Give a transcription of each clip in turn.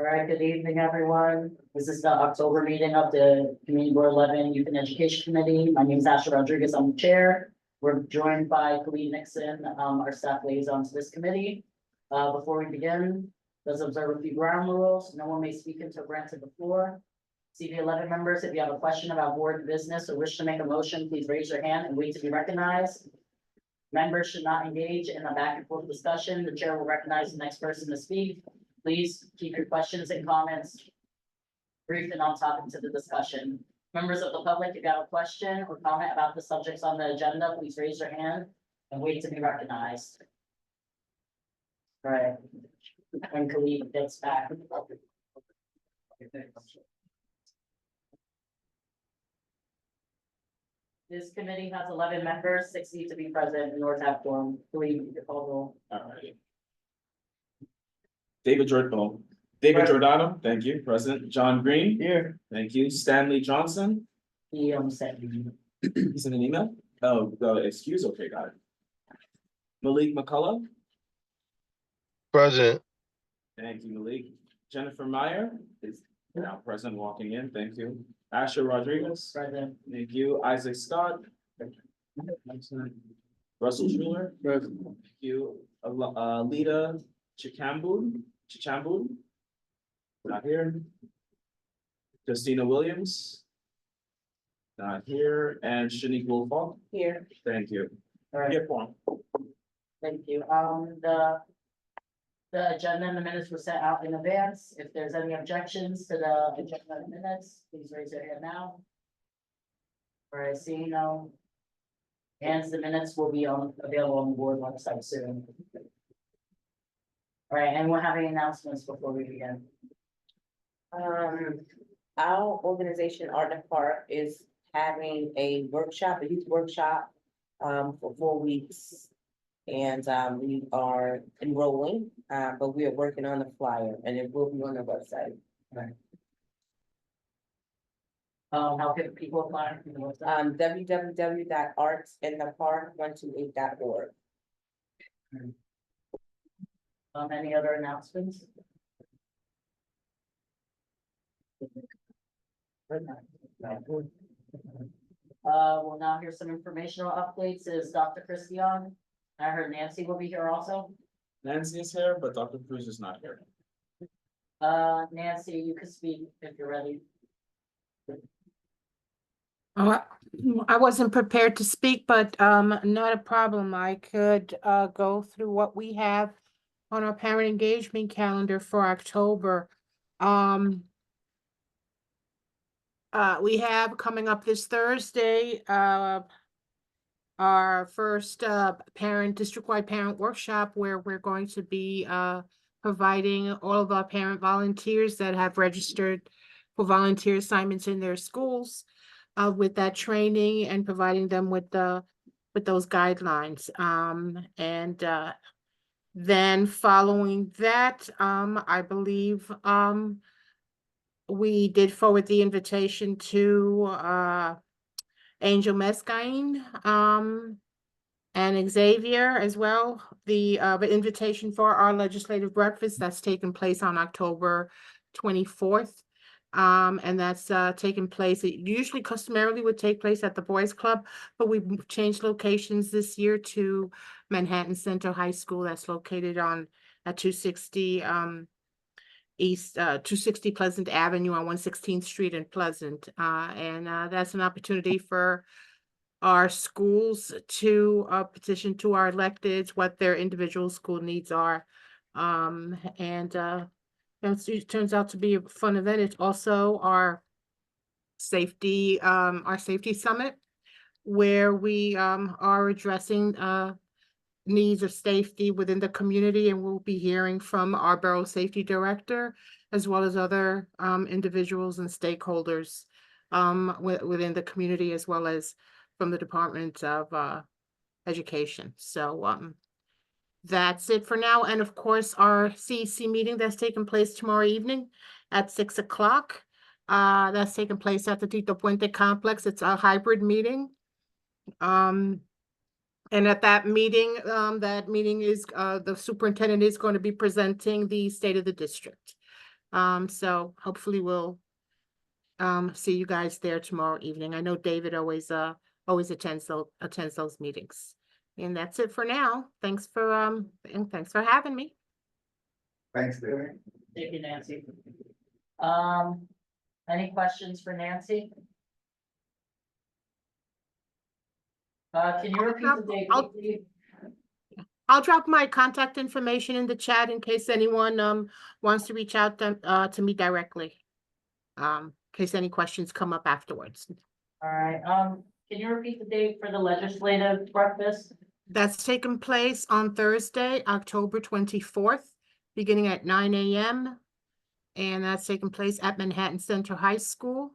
All right, good evening, everyone. This is the October meeting of the Community Board 11 Youth and Education Committee. My name is Asher Rodriguez. I'm the chair. We're joined by Khalid Nixon, our staff liaison to this committee. Before we begin, let's observe a few ground rules. No one may speak until granted the floor. CB11 members, if you have a question about board business or wish to make a motion, please raise your hand and wait to be recognized. Members should not engage in a back and forth discussion. The chair will recognize the next person to speak. Please keep your questions and comments brief and on topic to the discussion. Members of the public, if you have a question or comment about the subjects on the agenda, please raise your hand and wait to be recognized. All right. When Khalid gets back. This committee has 11 members, 6 need to be present in order to have quorum. Khalid, you call roll. All right. David Giordano, thank you, President. John Green. Here. Thank you. Stanley Johnson. He said, He's in an email? Oh, the excuse, okay, got it. Malik McCullough. Present. Thank you, Malik. Jennifer Meyer is now present, walking in, thank you. Asher Rodriguez. President. Thank you. Isaac Scott. Russell Schuler. Present. Thank you. Lita Chichambu. Not here. Justina Williams. Not here. And Shanique Wolfall. Here. Thank you. All right, Here, form. thank you. The agenda and the minutes were sent out in advance. If there's any objections to the agenda and minutes, please raise your hand now. All right, seeing no hands, the minutes will be available on the board website soon. All right, anyone have any announcements before we begin? Our organization, Art in the Park, is having a workshop, a youth workshop, for 4 weeks. And, we are enrolling, but we are working on the flyer and it will be on the website. How can people apply? www.artsinthepark128.org. Any other announcements? We'll now hear some informational updates. Is Dr. Christie on? I heard Nancy will be here also. Nancy is here, but Dr. Cruz is not here. Nancy, you can speak if you're ready. Oh, I wasn't prepared to speak, but not a problem. I could go through what we have on our parent engagement calendar for October. We have coming up this Thursday our first district-wide parent workshop, where we're going to be providing all of our parent volunteers that have registered for volunteer assignments in their schools with that training and providing them with those guidelines. Then following that, I believe we did forward the invitation to Angel Mescaine and Xavier as well. The invitation for our legislative breakfast that's taking place on October 24th. And that's taking place. It usually customarily would take place at the Boys Club, but we've changed locations this year to Manhattan Center High School. That's located at 260 East 260 Pleasant Avenue on 116th Street in Pleasant. And that's an opportunity for our schools to petition to our electeds what their individual school needs are. It turns out to be a fun event. It's also our safety summit, where we are addressing needs of safety within the community, and we'll be hearing from our borough safety director, as well as other individuals and stakeholders within the community, as well as from the Department of Education. So that's it for now. And of course, our CEC meeting that's taking place tomorrow evening at 6 o'clock. That's taking place at the Tito Puente Complex. It's a hybrid meeting. And at that meeting is the superintendent is going to be presenting the state of the district. So hopefully we'll see you guys there tomorrow evening. I know David always attends those meetings. And that's it for now. Thanks for having me. Thanks, David. Thank you, Nancy. Any questions for Nancy? Can you repeat the date, I'll- please? I'll drop my contact information in the chat in case anyone wants to reach out to me directly. In case any questions come up afterwards. All right, can you repeat the date for the legislative breakfast? That's taking place on Thursday, October 24th, beginning at 9 a.m. And that's taking place at Manhattan Central High School,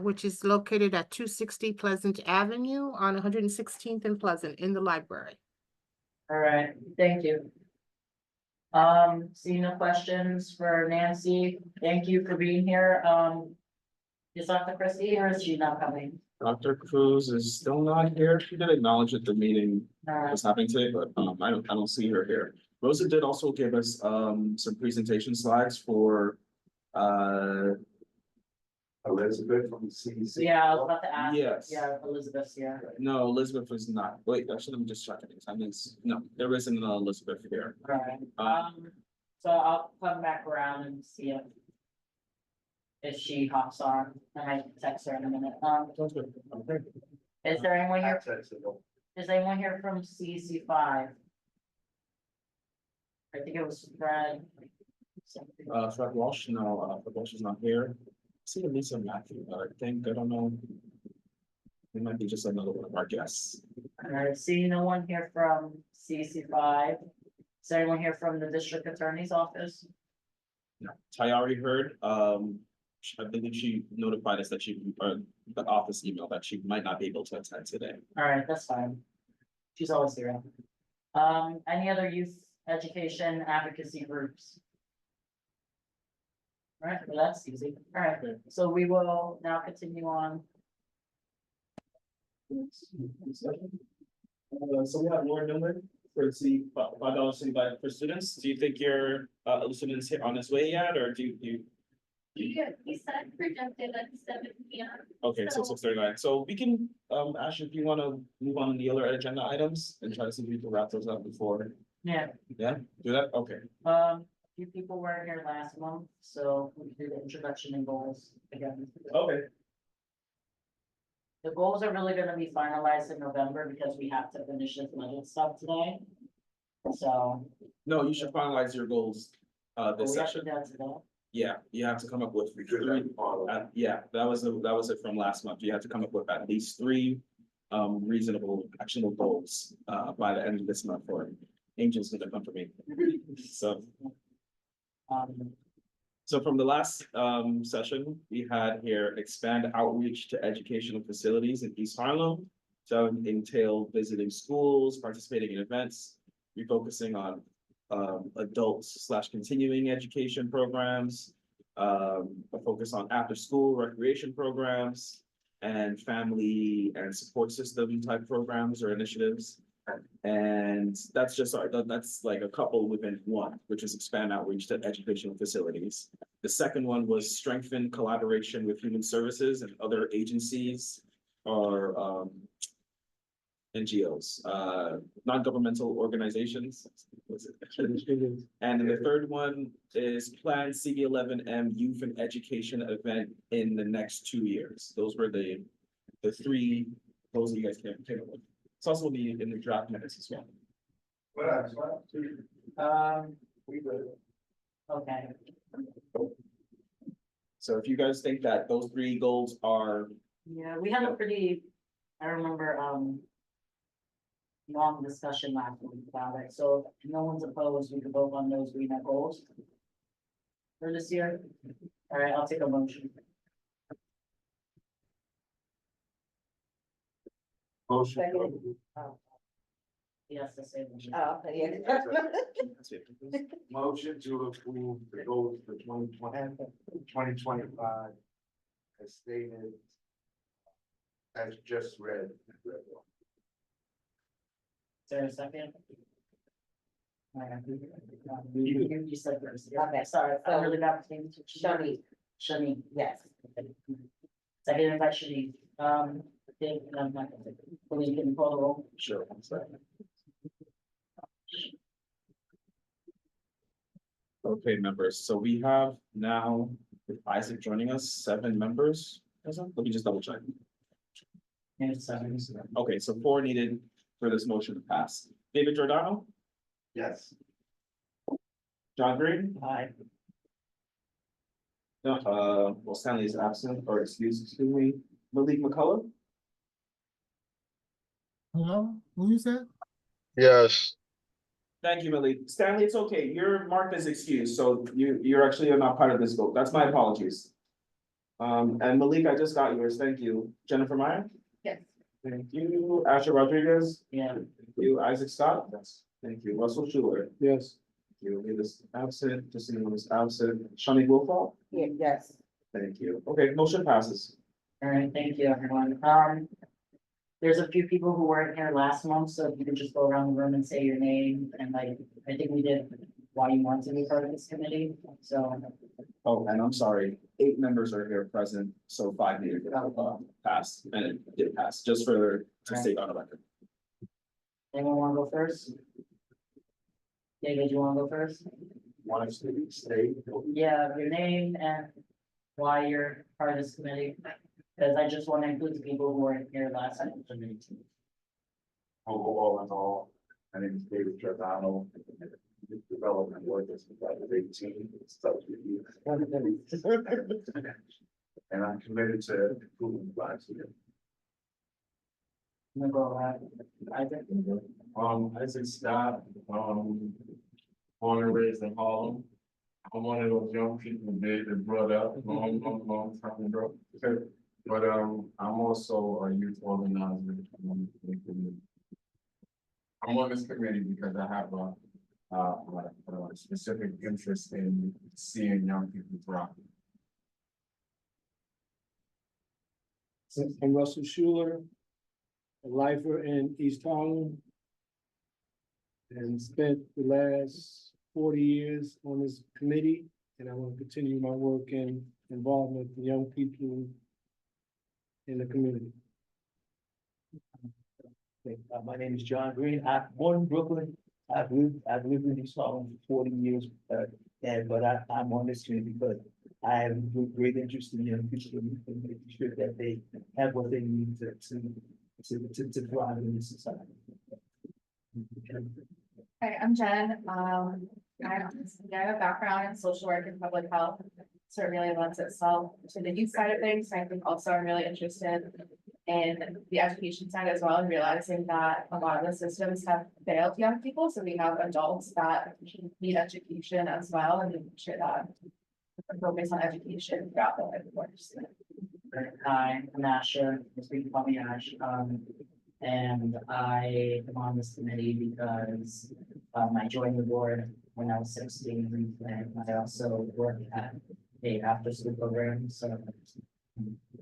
which is located at 260 Pleasant Avenue on 116th and Pleasant in the library. All right, thank you. Seeing no questions for Nancy, thank you for being here. Is Dr. Christie here, or is she not coming? Dr. Cruz is still not here. She did acknowledge that the meeting All was happening today, but I don't see her here. Rosa did also give us some presentation slides for Elizabeth from CC. yeah, I was about to ask. Yes. Yeah, Elizabeth's here. no, Elizabeth was not. Wait, actually, let me just check it. I mean, no, there isn't an Elizabeth here. All right, so I'll come back around and see if she hops on, and I can text her in a minute. Is there anyone here? Is anyone here from CC5? I think it was Fred. Something. Fred Walsh, no, Fred Walsh is not here. See Lisa Matthew, but I don't know. It might be just another one of our guests. All right, see no one here from CC5. Is there anyone here from the district attorney's office? No, Tayari heard, I believe she notified us that the office email that she might not be able to attend today. All right, that's fine. She's always here. Any other youth education advocacy groups? All right, well, that's easy. All right, so we will now continue on. So we have Lauren Miller for $5 city bike for students. Do you think your students here on his way yet, or do you? Yeah, he said projected at 7 p.m. Okay, so 6:39. So we can, Ash, if you want to move on to the other agenda items and try to see if we can wrap those up before. Yeah, Yeah, do that? Okay. a few people weren't here last month, so we can do the introduction and goals again. Okay. The goals are really gonna be finalized in November because we have to finish this budget stuff today. So. No, you should finalize your goals, this we have to session. do that today. Yeah, you have to come up with three. Yeah, that was it from last month. You have to come up with at least three reasonable actionable goals by the end of this month, or Angel's gonna come for me. So Um, from the last session, we had here expand outreach to educational facilities in East Harlem. So entail visiting schools, participating in events, refocusing on adults/continuing education programs, a focus on after-school recreation programs, and family and support system type programs or initiatives. And that's that's like a couple within one, which is expand outreach to educational facilities. The second one was strengthen collaboration with human services and other agencies or NGOs, non-governmental organizations. And then the third one is plan CB11M youth and education event in the next 2 years. Those were the three goals that you guys came up with. It's also in the draft minutes as well. okay, So if you guys think that those three goals are, yeah, we had a pretty, I remember, long discussion last week about it, so if no one's opposed, we could vote on those green goals for this year. All right, I'll take a motion. Motion. Yes, the same. Motion. Oh, okay, yeah. that's it. Motion to approve the goals for 2025 as stated. As just read. Is there a second? You said first. Yeah, Okay, sorry, so- I'm really bad with names. Shani, Shani, yes. second by Shani, Dave, I'm not gonna take it. Believe in call the roll. Sure. one second. Okay, members, so we have now, with Isaac joining us, 7 members. Let me just double check. Here's seven. Okay, so 4 needed for this motion to pass. David Giordano, Yes. John Green, Aye. well, Stanley is absent, or excuse me, Malik McCullough, Hello, who is that? Yes, thank you, Malik. Stanley, it's okay, you're marked as excused, so you're actually not part of this vote, that's my apologies. And Malik, I just got yours, thank you. Jennifer Meyer? Yes. Thank you. Asher Rodriguez? Yeah, Thank you. Isaac Scott? Yes. Thank you. Russell Schuler? Yes. Thank you. Leah is absent, Justine is absent, Shani Wolfall? Yes. Thank you. Okay, motion passes. all right, thank you, everyone. There's a few people who weren't here last month, so if you can just go around the room and say your name, and like, I think we did why you want to be part of this committee, so. Oh, and I'm sorry, 8 members are here present, so 5 needed to pass, and it did pass, just for, to state on the record. Anyone wanna go first? David, you wanna go first? Want to stay? Yeah, your name and why you're part of this committee, because I just wanna include the people who weren't here last time. All in all, my name is David Giordano. Development work is 2018. It starts with you. And I'm committed to improving lives here. I'm gonna go around. Isaac? Isaac Scott, born and raised in Harlem. I'm one of those young people that brought up long time ago. But, I'm also a youth organizer. I'm on this committee because I have a specific interest in seeing young people thrive. I'm Russell Schuler, a lifer in East Harlem. And spent the last 40 years on this committee, and I want to continue my work and involvement with young people in the community. My name is John Green. I'm born in Brooklyn. I've lived in East Harlem for 40 years, but I'm on this committee because I have great interest in young people and making sure that they have what they need to thrive in this society. Hi, I'm Jen. I have a background in social work and public health. So it really lends itself to the youth side of things. I think also I'm really interested in the education side as well, and realizing that a lot of the systems have failed young people. So we have adults that need education as well, and making sure that we focus on education throughout the life course. Hi, I'm Asher, you can call me Ash, and I am on this committee because, I joined the board when I was 16, and I also work at a after-school program, so.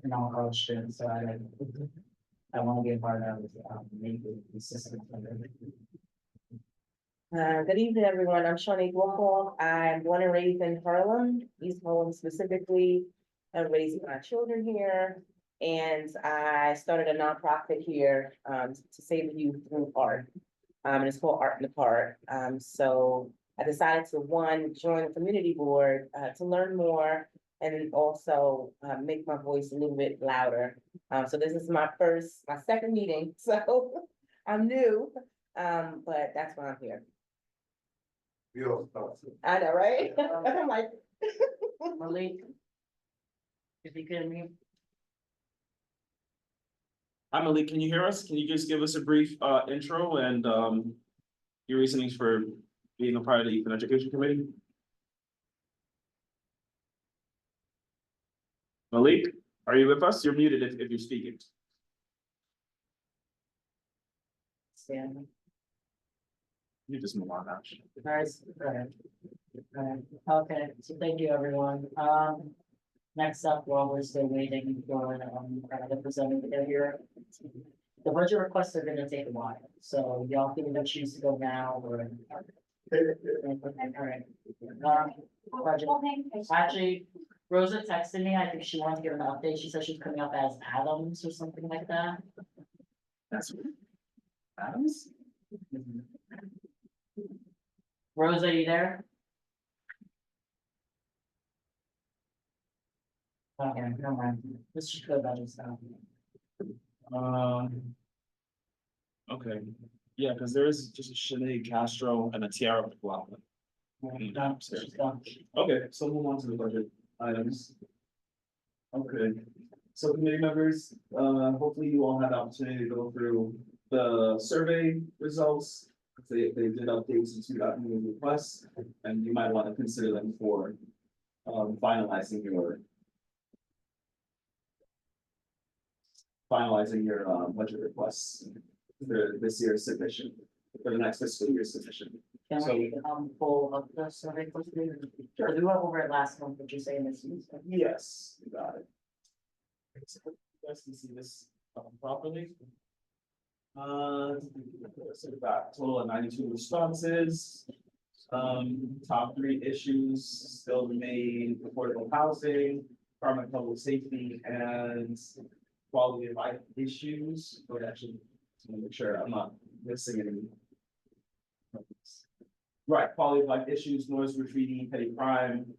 I'm a college student, so I want to be a part of, maybe the system. Good evening, everyone. I'm Shani Wolfall. I'm born and raised in Harlem, East Harlem specifically. I raised my children here, and I started a nonprofit here to save the youth through art. And it's called Art in the Park. So I decided to join the community board to learn more and also make my voice a little bit louder. So this is my second meeting, so I'm new, but that's why I'm here. Your thoughts. I know, right? I'm like. Malik? If you could mute. Hi, Malik, can you hear us? Can you just give us a brief intro and your reasonings for being a part of the Youth and Education Committee? Malik, are you with us? You're muted if you're speaking. Stand. You just move on now. Nice, okay, so thank you, everyone. Next up, while we're still waiting for, the presenter to get here. The budget requests are gonna take a while, so y'all can either choose to go now or Alright. Budget. Actually, Rosa texted me, I think she wanted to give an update, she said she's coming up as Adams or something like that. That's Adams? Rosa, are you there? Okay, never mind, let's just go budget stuff. Okay, yeah, because there is just a Sinead Castro and a Tiara McLaughlin. No, she's gone. Okay, so move on to the budget items. Okay, so committee members, hopefully you all had the opportunity to go through the survey results. They did updates into that new requests, and you might want to consider them for finalizing your budget requests for this year's submission, for the next fiscal year's submission. Can So- we, pull up the survey quickly? Sure, we went over it last month, but you're saying this is. Yes, you got it. So, you guys can see this properly. So we got a total of 92 responses. Top 3 issues still remain affordable housing, Department of Public Safety, and quality of life issues. But actually, just want to make sure I'm not missing any. Right, quality of life issues, noise graffiti, petty crime,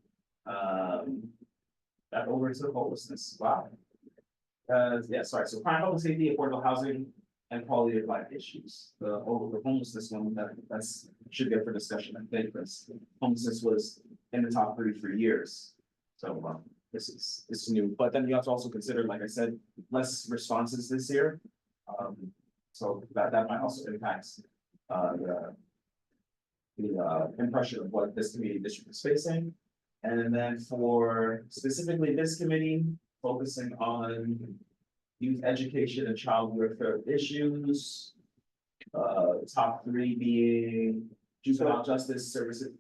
that over to homelessness, wow. Yeah, sorry, so crime, public safety, affordable housing, and quality of life issues. The homelessness one, that's should get for discussion, I think, because homelessness was in the top 3 for years. So, this is new, but then you have to also consider, like I said, less responses this year. So that might also impact, the impression of what this community district is facing. And then for specifically this committee, focusing on youth education and child welfare issues. Top 3 being juvenile justice services.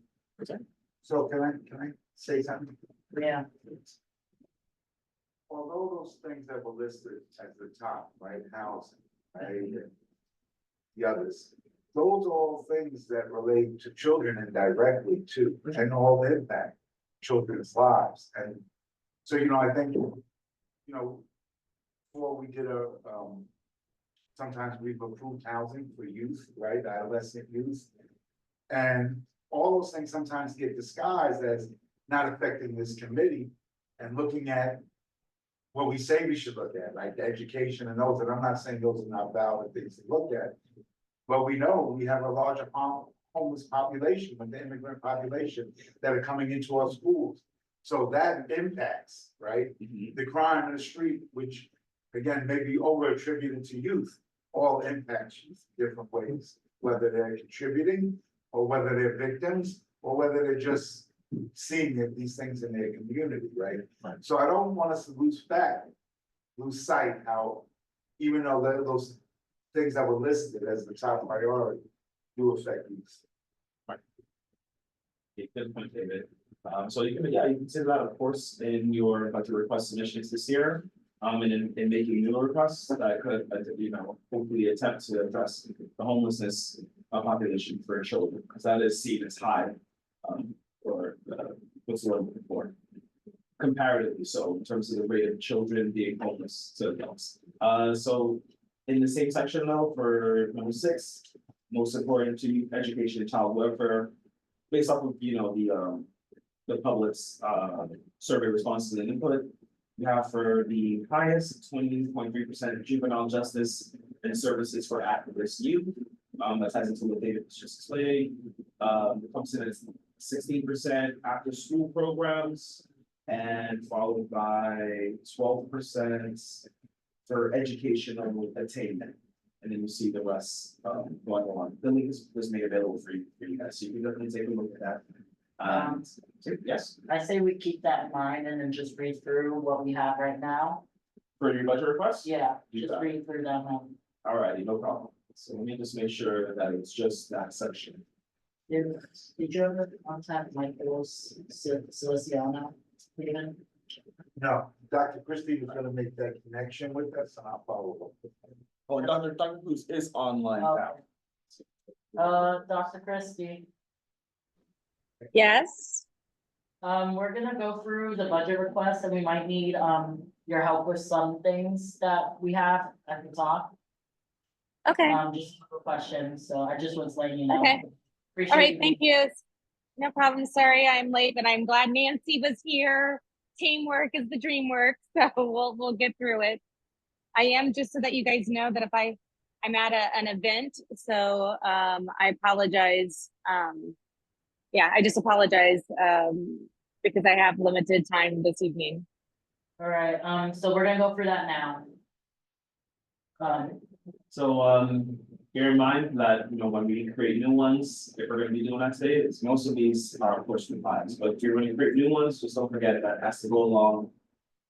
So can I say something? Yeah. Although those things that were listed at the top, right, housing, right, the others, those are all things that relate to children indirectly too, and all impact children's lives. And so, I think, before we did sometimes we've approved housing for youth, right, adolescent youth. And all those things sometimes get disguised as not affecting this committee and looking at what we say we should look at, like the education and those, and I'm not saying those are not valid things to look at. But we know we have a larger homeless population with the immigrant population that are coming into our schools. So that impacts, right? The crime in the street, which again, may be over attributed to youth, all impacts youth in different ways, whether they're contributing or whether they're victims or whether they're just seeing these things in their community, right? So I don't want us to lose sight how, even though those things that were listed as the top priority do affect youth. Yeah, good point, David. So you can consider that, of course, in your budget request submissions this year. And in making new requests that could, hopefully attempt to address the homelessness population for children, because that is seen as high. Or what's the word I'm looking for? Comparatively so, in terms of the rate of children being homeless to adults. So in the same section though, for number 6, most important to education and child welfare, based off of, the public's survey responses and input. We have for the highest 20.3% juvenile justice and services for at-risk youth. That ties into what David was just explaining. Comes in at 16% after school programs and followed by 12% for educational attainment. And then you see the rest going on. The link was made available for you guys, so you can definitely take a look at that. Yes, I say we keep that in mind and then just read through what we have right now. for your budget requests? Yeah, You just got it. read through them. Alrighty, no problem. So let me just make sure that it's just that section. Did you ever contact Michael Siliciano? Even? No, Dr. Christie was gonna make that connection with us and I'll follow up. Oh, Dr. Cruz is online now. Dr. Christie, Yes, We're gonna go through the budget request and we might need, your help with some things that we have at the top. okay, Just a couple questions, so I just was letting you know. Okay. Appreciate all right, you thank you. No problem, sorry I'm late, but I'm glad Nancy was here. Teamwork is the dream work, so we'll get through it. I am, just so that you guys know that if I'm at an event, so I apologize. Yeah, I just apologize because I have limited time this evening. All right, so we're gonna go through that now. So, bear in mind that, when we create new ones, if we're gonna be doing that today, it's most of these are of course files, but if you're gonna create new ones, just don't forget that has to go along.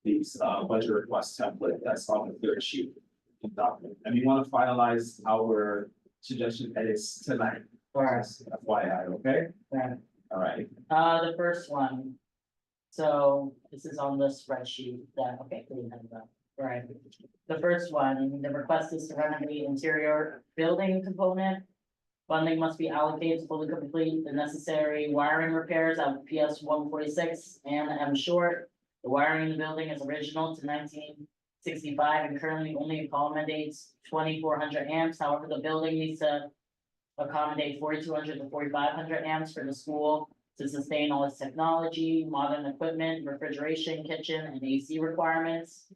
These budget request template that's on the third sheet of the document, and we want to finalize our suggestion edits tonight. Alright. FYI, okay? Alright. All right. The first one. So this is on the spreadsheet that, okay, we have that, right? The first one, the request is to renovate interior building component. Funding must be allocated to fully complete the necessary wiring repairs at PS 146 and M short. The wiring in the building is original to 1965 and currently only accommodates 2400 amps. However, the building needs to accommodate 4200 to 4500 amps for the school to sustain all its technology, modern equipment, refrigeration, kitchen, and AC requirements.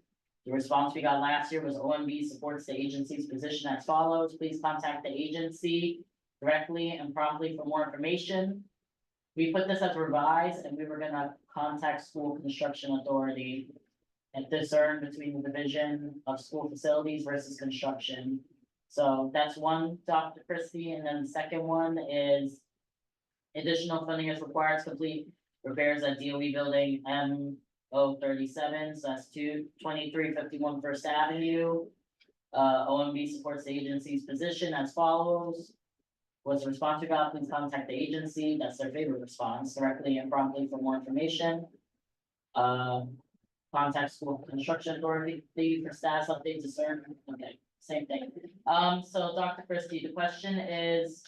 The response we got last year was OMB supports the agency's position as follows. Please contact the agency directly and promptly for more information. We put this as revised and we were gonna contact school construction authority and discern between the division of school facilities versus construction. So that's one, Dr. Christie, and then the second one is additional funding is required to complete repairs at DOE building M037, so that's 2351 First Avenue. OMB supports the agency's position as follows. Was the response we got, please contact the agency, that's their favorite response, directly and promptly for more information. Contact school construction authority for status updates, discern, okay, same thing. So Dr. Christie, the question is,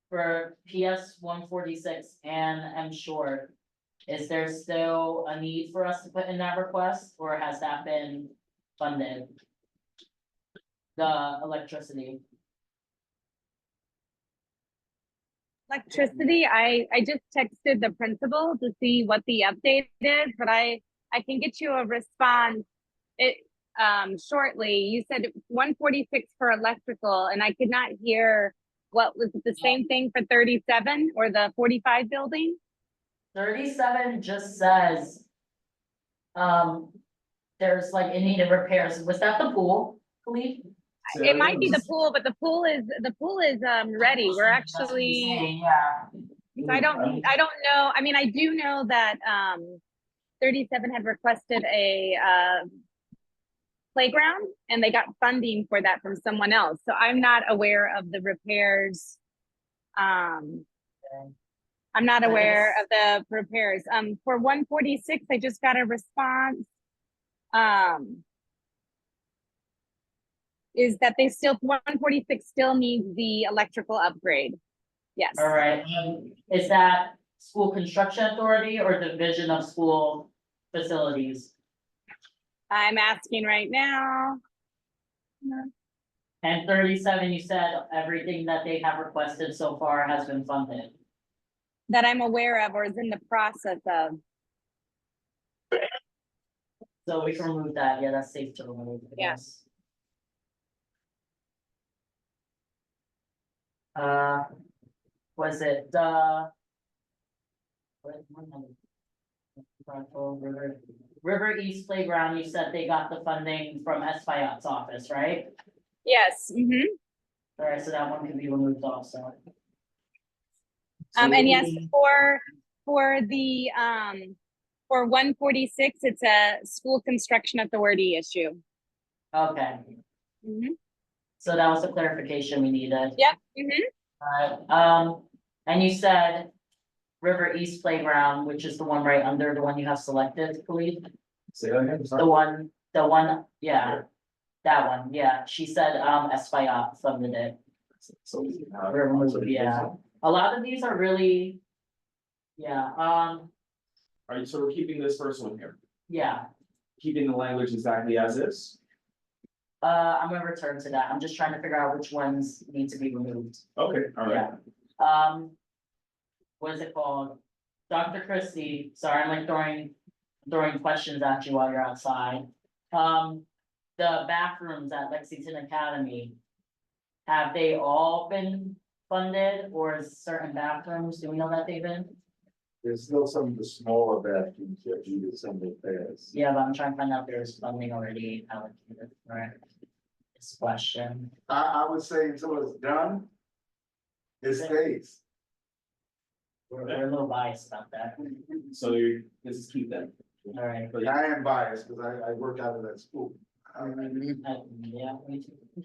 for PS 146 and M short, is there still a need for us to put in that request, or has that been funded? The electricity. Electricity, I just texted the principal to see what the update is, but I can get you a response shortly. You said 146 for electrical, and I could not hear what was it, the same thing for 37 or the 45 building? 37 just says, there's like in need of repairs. Was that the pool, Khalid? It might be the pool, but the pool is ready. We're actually, so I don't know. I mean, I do know that 37 had requested a playground and they got funding for that from someone else. So I'm not aware of the repairs. I'm not aware of the repairs. For 146, I just got a response. Is that they still, 146 still needs the electrical upgrade. Yes. All right, is that school construction authority or division of school facilities? I'm asking right now. And 37, you said everything that they have requested so far has been funded. That I'm aware of or is in the process of. So we can remove that, yeah, that's safe to remove, I Yeah. guess. Was it, River East Playground, you said they got the funding from Espayot's office, right? Yes. All right, so that one can be removed also. And yes, for the for 146, it's a school construction authority issue. Okay, so that was the clarification we needed. Yep. Alright, and you said River East Playground, which is the one right under the one you have selected, Khalid? Say that again. The one, yeah, that one, yeah, she said, Espayot funded it. So. Yeah. A lot of these are really. Yeah, Are you, so we're keeping this first one here, yeah, keeping the language exactly as is? I'm gonna return to that. I'm just trying to figure out which ones need to be removed. Okay, all right. Yeah. What is it called? Dr. Christie, sorry, I'm like throwing questions at you while you're outside. The bathrooms at Lexington Academy. Have they all been funded or is certain bathrooms, do we know that they've been? There's still some of the smaller bathrooms that needed some repairs. Yeah, but I'm trying to find out if there's funding already allocated for it. This question. I would say until it's done, it stays. We're a little biased about that. So this is keep them. All right. But I am biased because I work out of that school. Yeah, me too.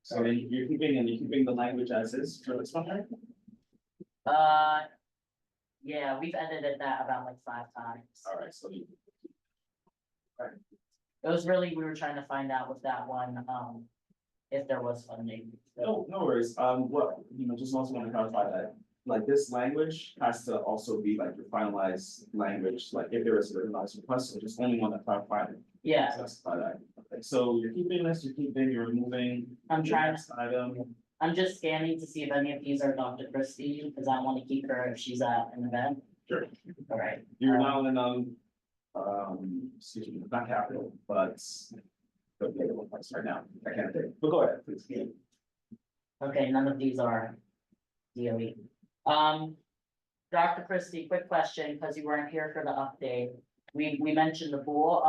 so you're keeping the language as is for this one, right? Yeah, we've edited that about like 5 times. All right, so you, It was really, we were trying to find out with that one, if there was funding. no worries. What, just also want to clarify that, like, this language has to also be like your finalized language, like if there is a revised request, so just only want to clarify it. Yeah, Specify that. Okay, so you're keeping this, you're removing. I'm the trying, next item. I'm just scanning to see if any of these are Dr. Christie, because I want to keep her if she's at an event. Sure. All right. You're now in, excuse me, not capital, but. The other one, right now, I can't think, but go ahead, please. Okay, none of these are DOE. Dr. Christie, quick question, because you weren't here for the update. We mentioned the pool,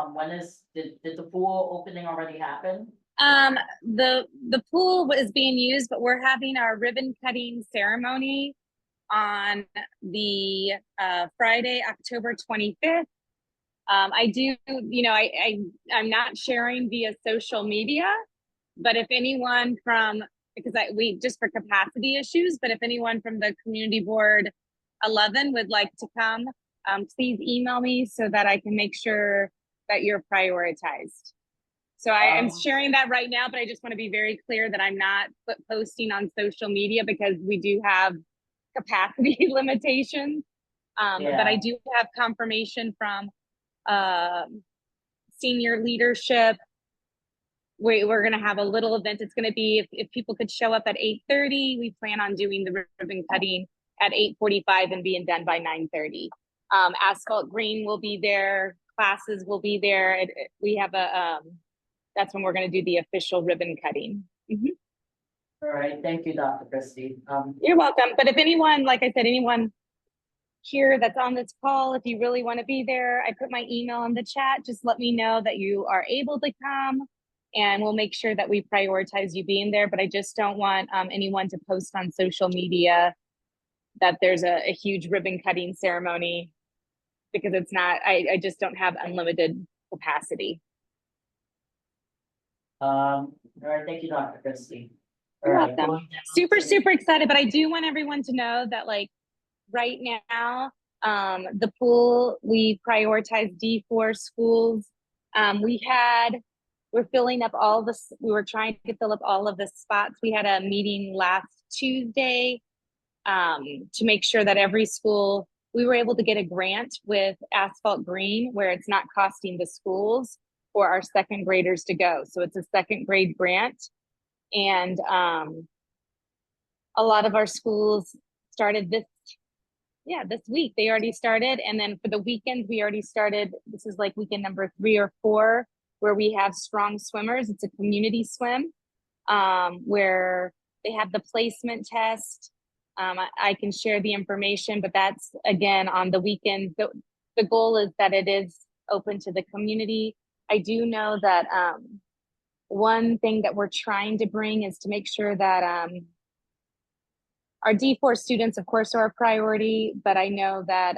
did the pool opening already happen? The pool is being used, but we're having our ribbon cutting ceremony on the Friday, October 25th. I do, I'm not sharing via social media, but if anyone from, because we just for capacity issues, but if anyone from the community board 11 would like to come, please email me so that I can make sure that you're prioritized. So I'm sharing that right now, but I just want to be very clear that I'm not posting on social media because we do have capacity limitations. But I do have confirmation from senior leadership. We're going to have a little event. It's going to be, if people could show up at 8:30, we plan on doing the ribbon cutting at 8:45 and being done by 9:30. Asphalt Green will be there. Classes will be there. We have that's when we're going to do the official ribbon cutting. All right, thank you, Dr. Christie. You're welcome. But if anyone, like I said, anyone here that's on this call, if you really want to be there, I put my email in the chat. Just let me know that you are able to come and we'll make sure that we prioritize you being there. But I just don't want anyone to post on social media that there's a huge ribbon cutting ceremony because it's not, I just don't have unlimited capacity. All right, thank you, Dr. Christie. All You're right, welcome. going down Super, to- super excited, but I do want everyone to know that like right now, the pool, we prioritize D4 schools. We're filling up we were trying to fill up all of the spots. We had a meeting last Tuesday to make sure that every school, we were able to get a grant with Asphalt Green where it's not costing the schools for our second graders to go. So it's a second grade grant. And a lot of our schools started this week. They already started. And then for the weekends, we already started. This is like weekend number 3 or 4, where we have strong swimmers. It's a community swim where they have the placement test. I can share the information, but that's again on the weekend. The goal is that it is open to the community. I do know that one thing that we're trying to bring is to make sure that our D4 students, of course, are a priority, but I know that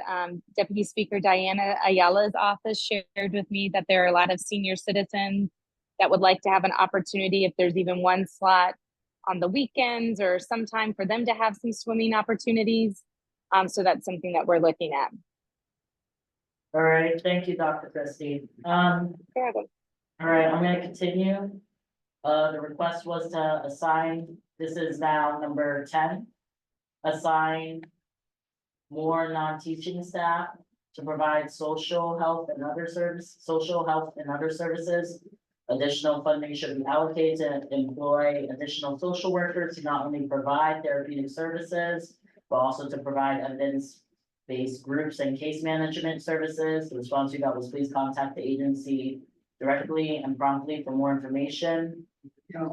Deputy Speaker Diana Ayala's office shared with me that there are a lot of senior citizens that would like to have an opportunity, if there's even one slot on the weekends or sometime for them to have some swimming opportunities. So that's something that we're looking at. All right, thank you, Dr. Christie. All right, I'm gonna continue. The request was to assign, this is now number 10. assign more non-teaching staff to provide social health and other services. Additional funding should be allocated to employ additional social workers to not only provide therapeutic services, but also to provide evidence-based groups and case management services. The response we got was please contact the agency directly and promptly for more information.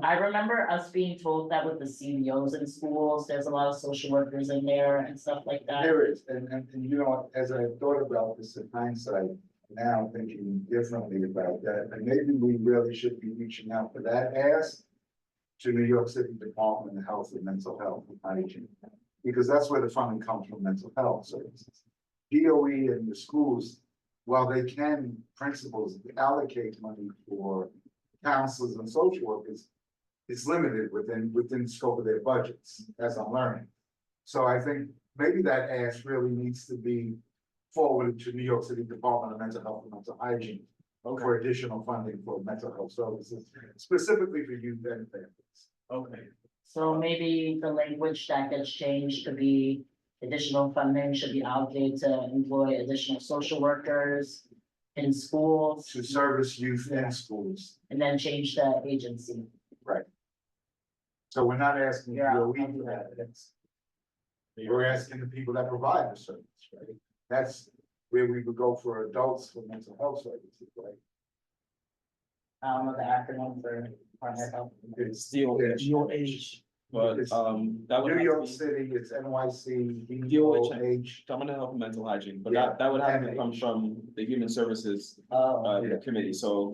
I remember us being told that with the CBOs in schools, there's a lot of social workers in there and stuff like that. There is, and you know, as I thought about this in hindsight, now thinking differently about that, and maybe we really should be reaching out for that ask to New York City Department of Health and Mental Health and Hygiene, because that's where the funding comes from, mental health services. DOE and the schools, while they can, principals allocate money for counselors and social workers, it's limited within the scope of their budgets, as I'm learning. So I think maybe that ask really needs to be forwarded to New York City Department of Mental Health and Mental Hygiene for additional funding for mental health services, specifically for youth and families. Okay. So maybe the language that gets changed could be additional funding should be allocated to employ additional social workers in schools. To service youth in schools. And then change the agency. So we're not asking Yeah, DOE I'll do for that. that. We're asking the people that provide the service, right? That's where we would go for adults for mental health services, right? I don't know the acronym for partner health. It's DOH, but, It's that would New have York to be City, it's NYC, DOH. DOH. Department of Health and Mental Hygiene, but Yeah. that would have to come from the Human Services, Oh, Yeah. committee, so.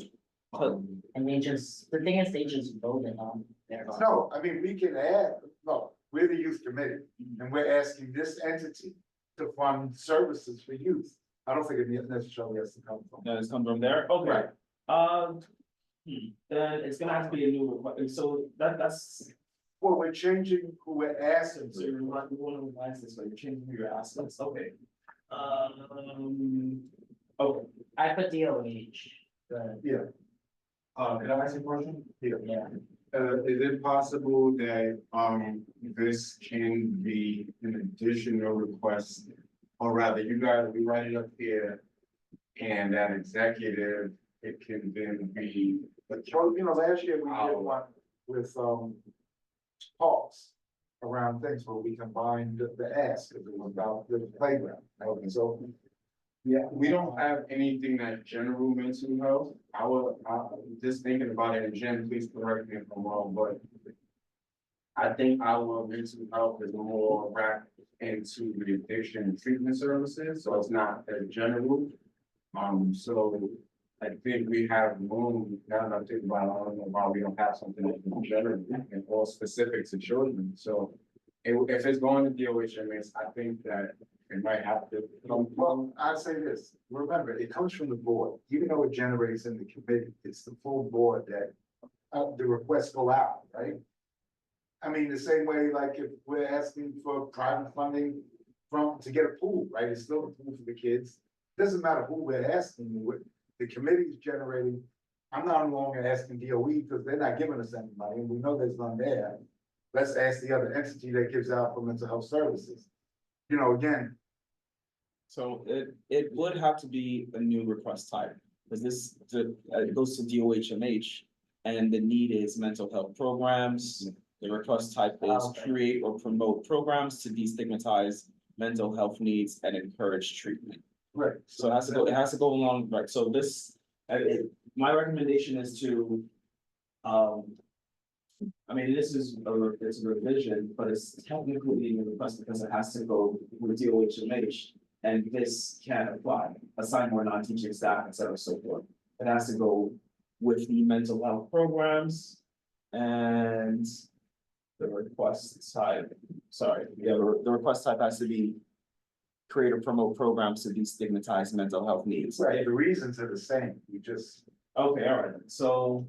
and they just, the thing is, they just voted on their. No, I mean, we can add, no, we're the youth committee, and we're asking this entity to fund services for youth. I don't think it necessarily has to come from. That has come from there, okay. Right. Then it's gonna have to be a new, so that's, Well, we're changing who we're asking so you're to. right, you wanna revise this, but you're changing who you're asking, okay. Okay, I put DOH, but, Yeah, Can I ask a question? yeah. Is it possible that, this can be an additional request? Or rather, you guys, we write it up here, and that executive, it can then be, well, you know, last year we did one with, Pulse around things where we combined the ask, because it was about the playground. Okay, so, yeah, we don't have anything that general mental health. Just thinking about it, and Jen, please correct me if I'm wrong, but I think our mental health is more wrapped into the addiction treatment services, so it's not as general. So I think we have room, now that I think about it, I don't know why we don't have something that's in general and all specific to children, so. If it's going to DOHMS, I think that it might have to come from. well, I'd say this, remember, it comes from the board, even though it generates in the committee, it's the full board that, the requests go out, right? I mean, the same way, like if we're asking for private funding to get a pool, right, it's still a pool for the kids. Doesn't matter who we're asking, the committee's generating, I'm not longer asking DOE, because they're not giving us any money, and we know there's none there. Let's ask the other entity that gives out for mental health services. You know, again, so it would have to be a new request type, because it goes to DOHMH. And the need is mental health programs, the request type is Okay. create or promote programs to destigmatize mental health needs and encourage treatment. right, So it has to go along, right, so this, my recommendation is to. I mean, this is it's a revision, but it's technically a request because it has to go with DOHMH. And this can apply, assign more non-teaching staff, et cetera, so forth. It has to go with the mental health programs and. The request type, sorry, yeah, the request type has to be. Create or promote programs to destigmatize mental health needs. right, the reasons are the same, we just. Okay, all right, so.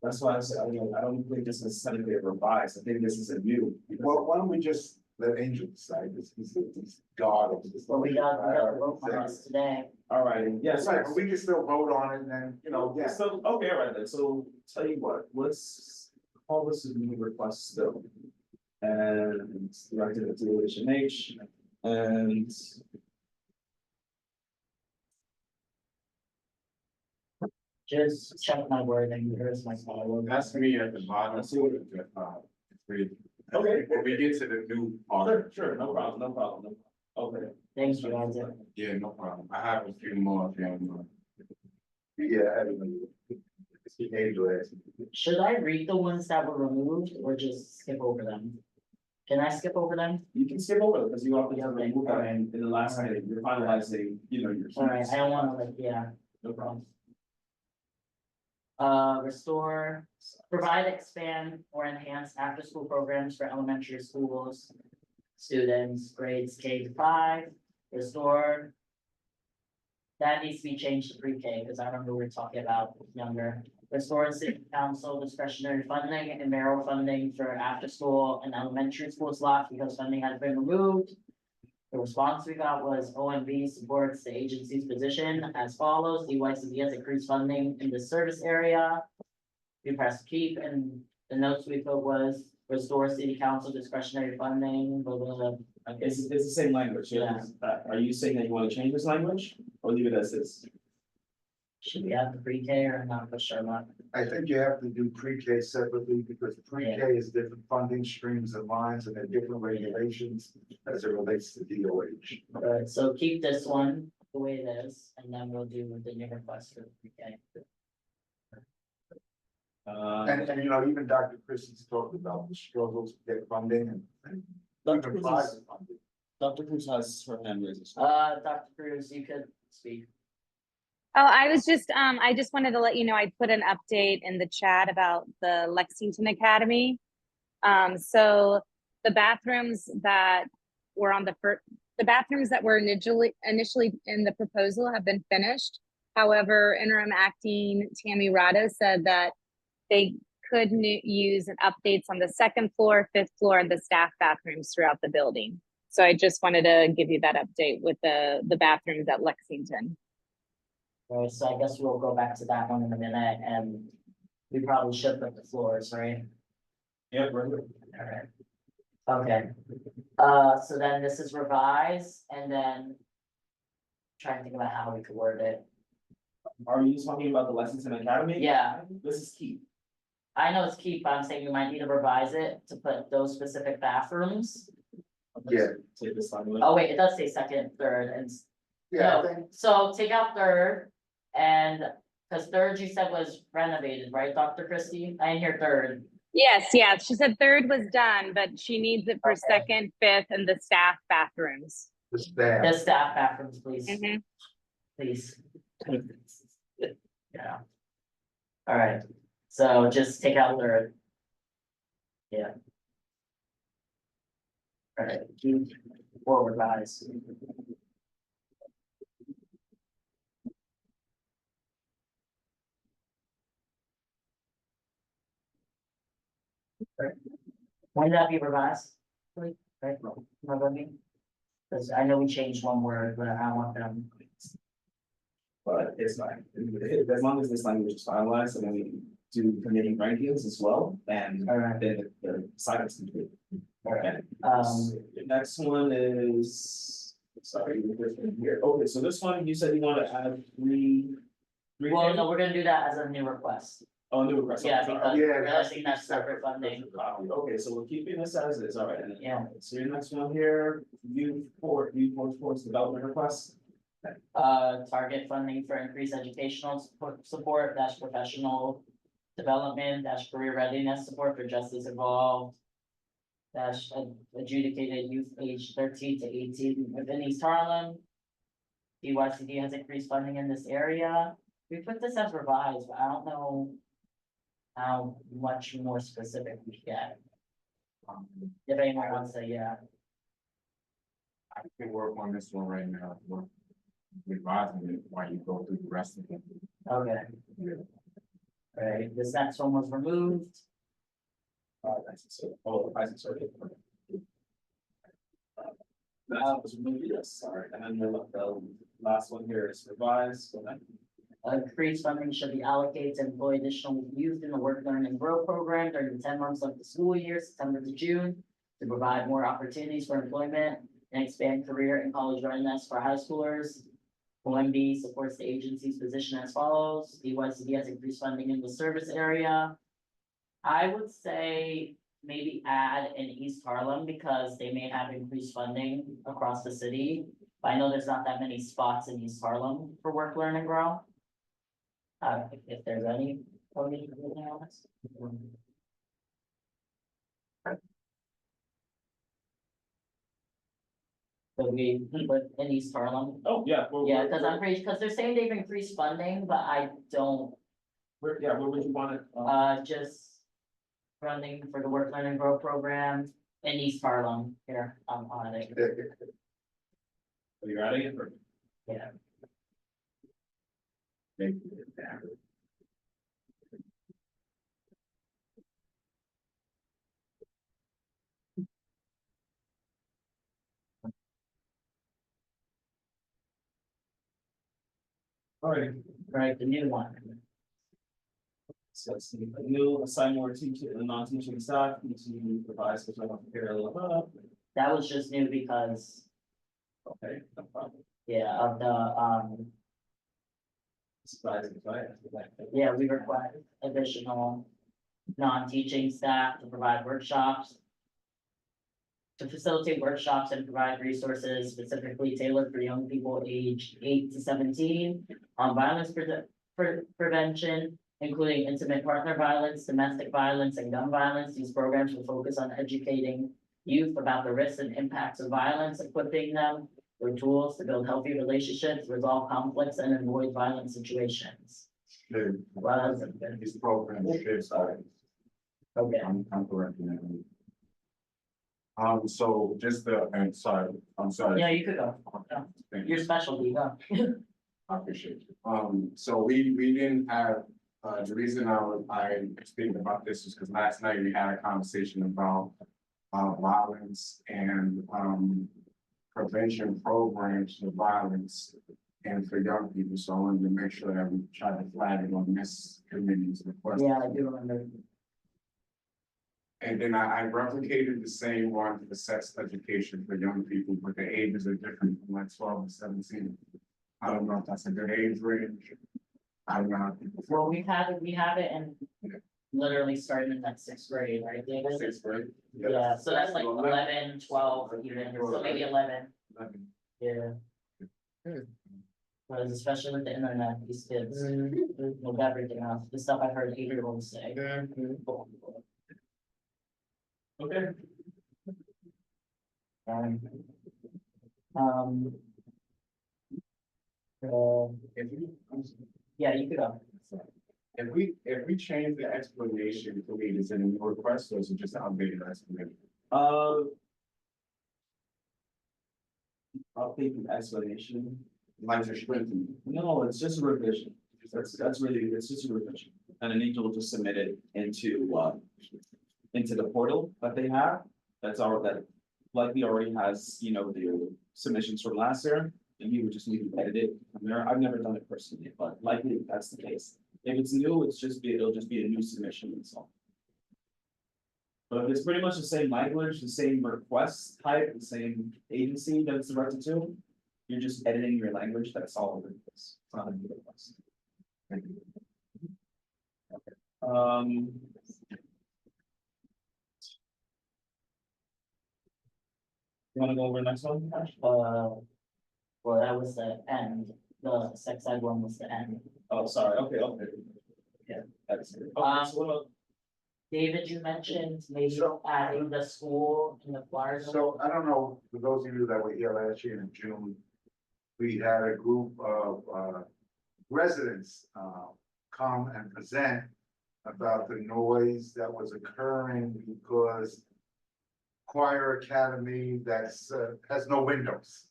That's why I said, I don't think this is technically a revised, I think this is a new. Well, why don't we just let Angel decide, he's God. Well, we got the vote on this today. All right, yes, Right, but we can still vote on it and then, you know, yeah, yeah, so, okay, all right then, so tell you what, let's call this a new request still. and directed at DOHMH, and Just check my wording, here's my follow. That's me at the bottom. We Okay. we get to the new sure, part. sure, no problem, no problem, okay. Thanks, you guys. Yeah, no problem. I have a few more if you don't mind. Yeah, everybody. It's the age last. Should I read the ones that were removed or just skip over them? Can I skip over them? You can skip over it, because you already have removed them in the last Alright. meeting, you're finalizing, your. Alright, I don't wanna like, yeah, No problem. Restore, provide, expand, or enhance after-school programs for elementary schools. Students, grades K-5, restore. That needs to be changed to pre-K, because I remember we were talking about younger. Restore city council discretionary funding and mayoral funding for after-school and elementary school slots, because funding has been removed. The response we got was OMB supports the agency's position as follows: DYCD has increased funding in the service area. We pressed keep, and the notes we put was restore city council discretionary funding, blah, blah, blah. It's the same language, Yeah. Are you saying that you wanna change this language, or leave it as is? Should we have the pre-K or not for sure, not? I think you have to do pre-K separately because pre-K is different funding streams and lines and there are different regulations as it relates to DOH. Alright, so keep this one the way it is, and then we'll do the new request for the pre-K. And you know, even Dr. Christie's talked about the struggles to get funding and Dr. even Cruz private has- funding. Dr. Cruz has her hand raised. Dr. Cruz, you could speak. Oh, I just wanted to let you know, I put an update in the chat about the Lexington Academy. So the bathrooms that were on the bathrooms that were initially in the proposal have been finished. However, interim acting Tammy Rado said that they could use updates on the second floor, fifth floor, and the staff bathrooms throughout the building. So I just wanted to give you that update with the bathrooms at Lexington. Alright, so I guess we'll go back to that one in a minute, and we probably should put the floors, right? Yeah, right. Alright. Okay, so then this is revised, and then trying to think about how we could word it. Are you talking about the Lexington Academy? Yeah. This is key. I know it's keep, but I'm saying we might need to revise it to put those specific bathrooms. Yeah. Take this language. Oh, wait, it does say second, third, and Yeah, I no, think, so take out third, and, cause third you said was renovated, right, Dr. Christie? I didn't hear third. Yes, yeah, she said third was done, but she needs it for Okay. second, fifth, and the staff bathrooms. the staff. The staff bathrooms, please, Mhm. please. Yeah. Alright, so just take out third. Yeah. Alright, keep forward, guys. When did that be revised? Right, remember what I mean? Cause I know we changed one word, but I want them. But it's fine, as long as this language is finalized, and then we do committee rankings as well, and Alright, then the silence complete. alright, The next one is, sorry, we're here, okay, so this one, you said you want to add three. well, no, we're gonna do that as a new request. Oh, new request. Yeah, sorry. because Yeah, we're it has to realizing be that's separate separate. funding. Okay, so we're keeping this as is, all right, and then, Yeah. so your next one here, youth workforce development request. Target funding for increased educational support, dash professional development, dash career readiness support for justice involved. Dash adjudicated youth age 13 to 18 within East Harlem. DYCD has increased funding in this area. We put this as revised, but I don't know how much more specific we get. If anyone wants to, yeah, I can work on this one right now. We're revising it while you go through the rest of them. okay. Alright, this next one was removed. That was removed, yes, sorry, and then the last one here is revised, so then. Increased funding should be allocated to employ additional youth in the work, learn and grow program during the 10 months of the school year, September to June. to provide more opportunities for employment and expand career and college readiness for high schoolers. OMB supports the agency's position as follows. The YCD has increased funding in the service area. I would say maybe add in East Harlem because they may have increased funding across the city. But I know there's not that many spots in East Harlem for work, learn and grow. If there's any, anything else? So we put in East Harlem. Oh, yeah. Yeah, because I'm pretty, because they're saying they've increased funding, but I don't, Where would you want it? just. Funding for the work, learn and grow program in East Harlem here, on it, Are you adding it or? yeah. Make it there. Alright, Right, the new one. so let's see, a new assign more teaching and non-teaching staff, to provide special parallel. That was just new because, Okay, no problem. yeah, of the, Surprising, right? yeah, we require additional non-teaching staff to provide workshops. To facilitate workshops and provide resources specifically tailored for young people aged 8 to 17 on violence prevention, including intimate partner violence, domestic violence, and gun violence. These programs will focus on educating youth about the risks and impacts of violence, equipping them with tools to build healthy relationships, resolve conflicts, and avoid violent situations. Well, that's These programs should start. okay. I'm correcting that. So just the, and sorry, I'm sorry. Yeah, you could go. Thank Your you. specialty, go. I appreciate it. So we didn't have, the reason I speaking about this is because last night we had a conversation about violence and prevention programs for violence and for young people. So I wanted to make sure that we try to flag it on this committee's request. Yeah, I do remember. And then I replicated the same one for the sex education for young people, but the ages are different from like 12 to 17. I don't know if that's a good age range. I don't know. How people feel. Well, we have it and literally starting in that 6th grade, right, David? Sixth grade? Yeah, so that's like 11, 12, even, so maybe 11, 11. yeah. Because especially with the internet, these kids, with everything else, the stuff I've heard 8-year-olds say. Okay. Um, If we, yeah, you could go. if we change the explanation for me, is it a new request or is it just outdated explanation? Update the explanation. Like to strengthen. No, it's just a revision. That's really, it's just a revision. And an angel will just submit it into the portal that they have. That's all that likely already has, you know, the submissions from last year. And you would just need to edit it from there. I've never done it personally, but likely that's the case. If it's new, it'll just be a new submission and so on. But if it's pretty much the same language, the same request type, the same agency that it's directed to, you're just editing your language, that's all it is. It's not a new request. Thank you. Okay. You wanna go over the next one? Ash? Well, that was the end, the sex ed one was the end. Oh, sorry, okay. Yeah, that's it. Okay, so what about? David, you mentioned maybe adding the school in the flyer. So I don't know, for those of you that were here last year in June, we had a group of residents come and present about the noise that was occurring because choir academy that's has no windows.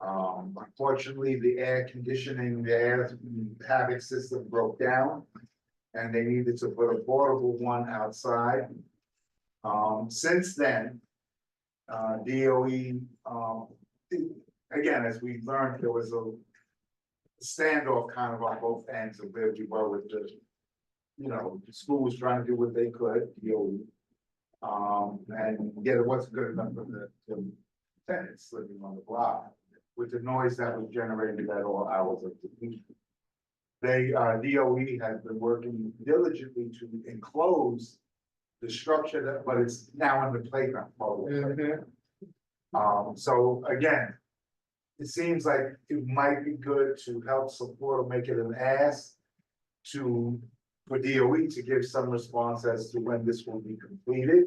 Unfortunately, the air conditioning, the air havoc system broke down and they needed to put a portable one outside. Since then, DOE, again, as we learned, there was a standoff kind of on both ends of where we were with the, you know, the school was trying to do what they could, DOE. And yet it wasn't good enough for the tenants living on the block with the noise that was generated at all hours of the week. They, DOE has been working diligently to enclose the structure that, but it's now in the playground. So again, it seems like it might be good to help support or make it an ask for DOE to give some response as to when this will be completed.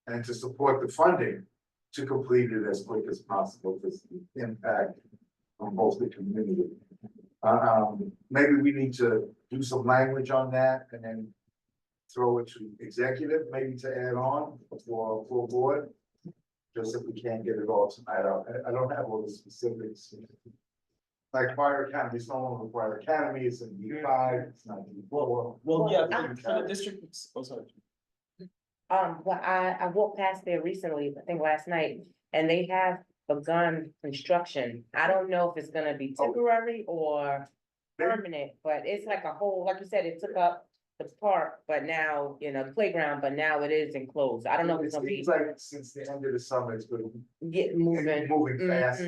And to support the funding to complete it as quick as possible, because the impact on both the community. Maybe we need to do some language on that and then throw it to executive, maybe to add on for full board. Just if we can't get it all tonight out. I don't have all the specifics. Like Fire Academy, it's no longer Fire Academy, it's in D5, it's not D4. Well, yeah, I'm- for the district, oh, sorry. Well, I walked past there recently, I think last night, and they have begun construction. I don't know if it's gonna be temporary or permanent, but it's like a whole, like you said, it took up the park, but now, you know, the playground, but now it is enclosed. I don't know if It it's gonna be seems like since the end of the summer, it's been moving. moving fast.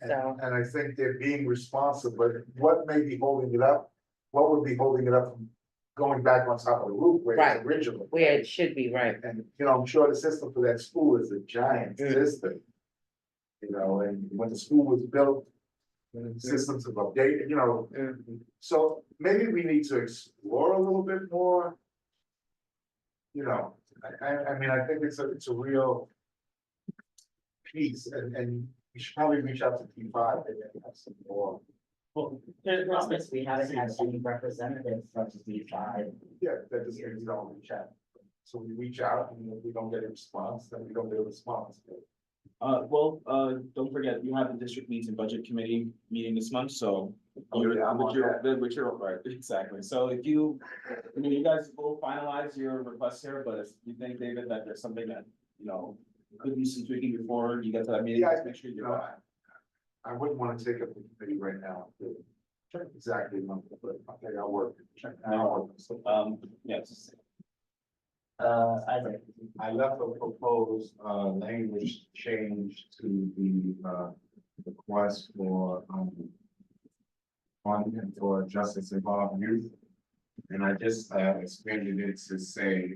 So- And I think they're being responsive, but what may be holding it up? What would be holding it up from going back on top of the roof where Right. it's originally? Where it should be, right? And, you know, I'm sure the system for that school is a giant Mm. system. You know, and when the school was built, systems have updated, you know, so maybe we need to explore a little bit more. You know, I mean, I think it's a real piece, and we should probably reach out to P5 and have some more. Well, the problem is we haven't had any representatives from D5. Yeah, that just means we don't reach out. So we reach out, and if we don't get a response, then we don't get a response. Don't forget, you have the district needs and budget committee meeting this month, so. Oh, yeah, I'm on that. Which you're, right, exactly, so if you, I mean, you guys will finalize your request here, but if you think, David, that there's something that, you know, could be some tweaking before you get to that meeting, Yeah, just make sure You you're. know, I wouldn't want to take up the committee right now. Check exactly, but okay, I'll work. Check. Yes. Isaac. I left a proposed, language change to the, request for, funding for justice involved youth. And I just, expanded it to say,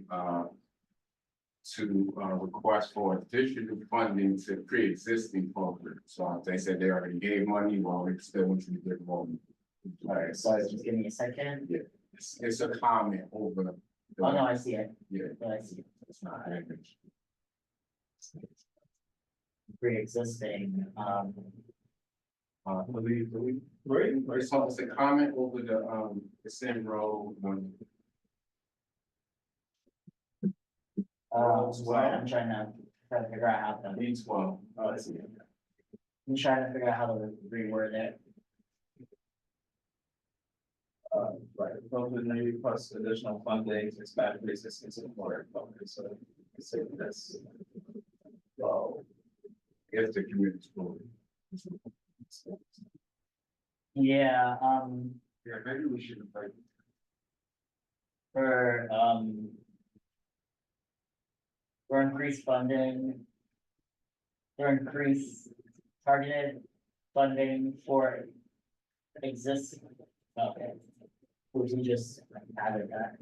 request for additional funding to pre-existing programs. So if they said they already gave money, well, they still want you to give more. Alright, so just give me a second. It's a comment over. the- Oh, no, I see it. Yeah. Yeah, I see it. It's not language. Pre-existing, Believe, it's a comment over the same road, sorry, I'm trying to figure out how to, needs well. Oh, I see. I'm trying to figure out how to reword it. Right, both with new request additional funding to expand pre-existing support, okay, so that's. Well, If the community's going. Yeah, Yeah, maybe we should like. for, for increased funding. For increased targeted funding for existing, okay. Would you just added that?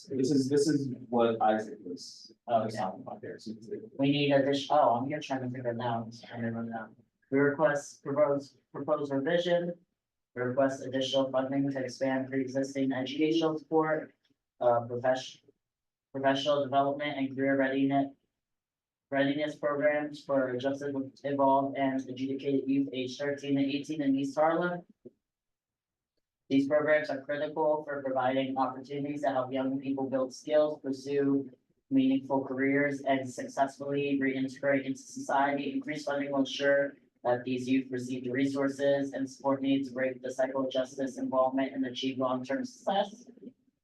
This is what Isaac was. Okay. Talking about there, so We need additional, oh, I'm just trying to figure it out, I'm just trying to run it out. We request propose revision. We request additional funding to expand pre-existing educational support, professional development and career readiness programs for justice involved and adjudicated youth age 13 to 18 in East Harlem. These programs are critical for providing opportunities to help young people build skills, pursue meaningful careers, and successfully reintegrate into society. Increased funding will ensure that these youth receive the resources and support needs to break the cycle of justice involvement and achieve long-term success.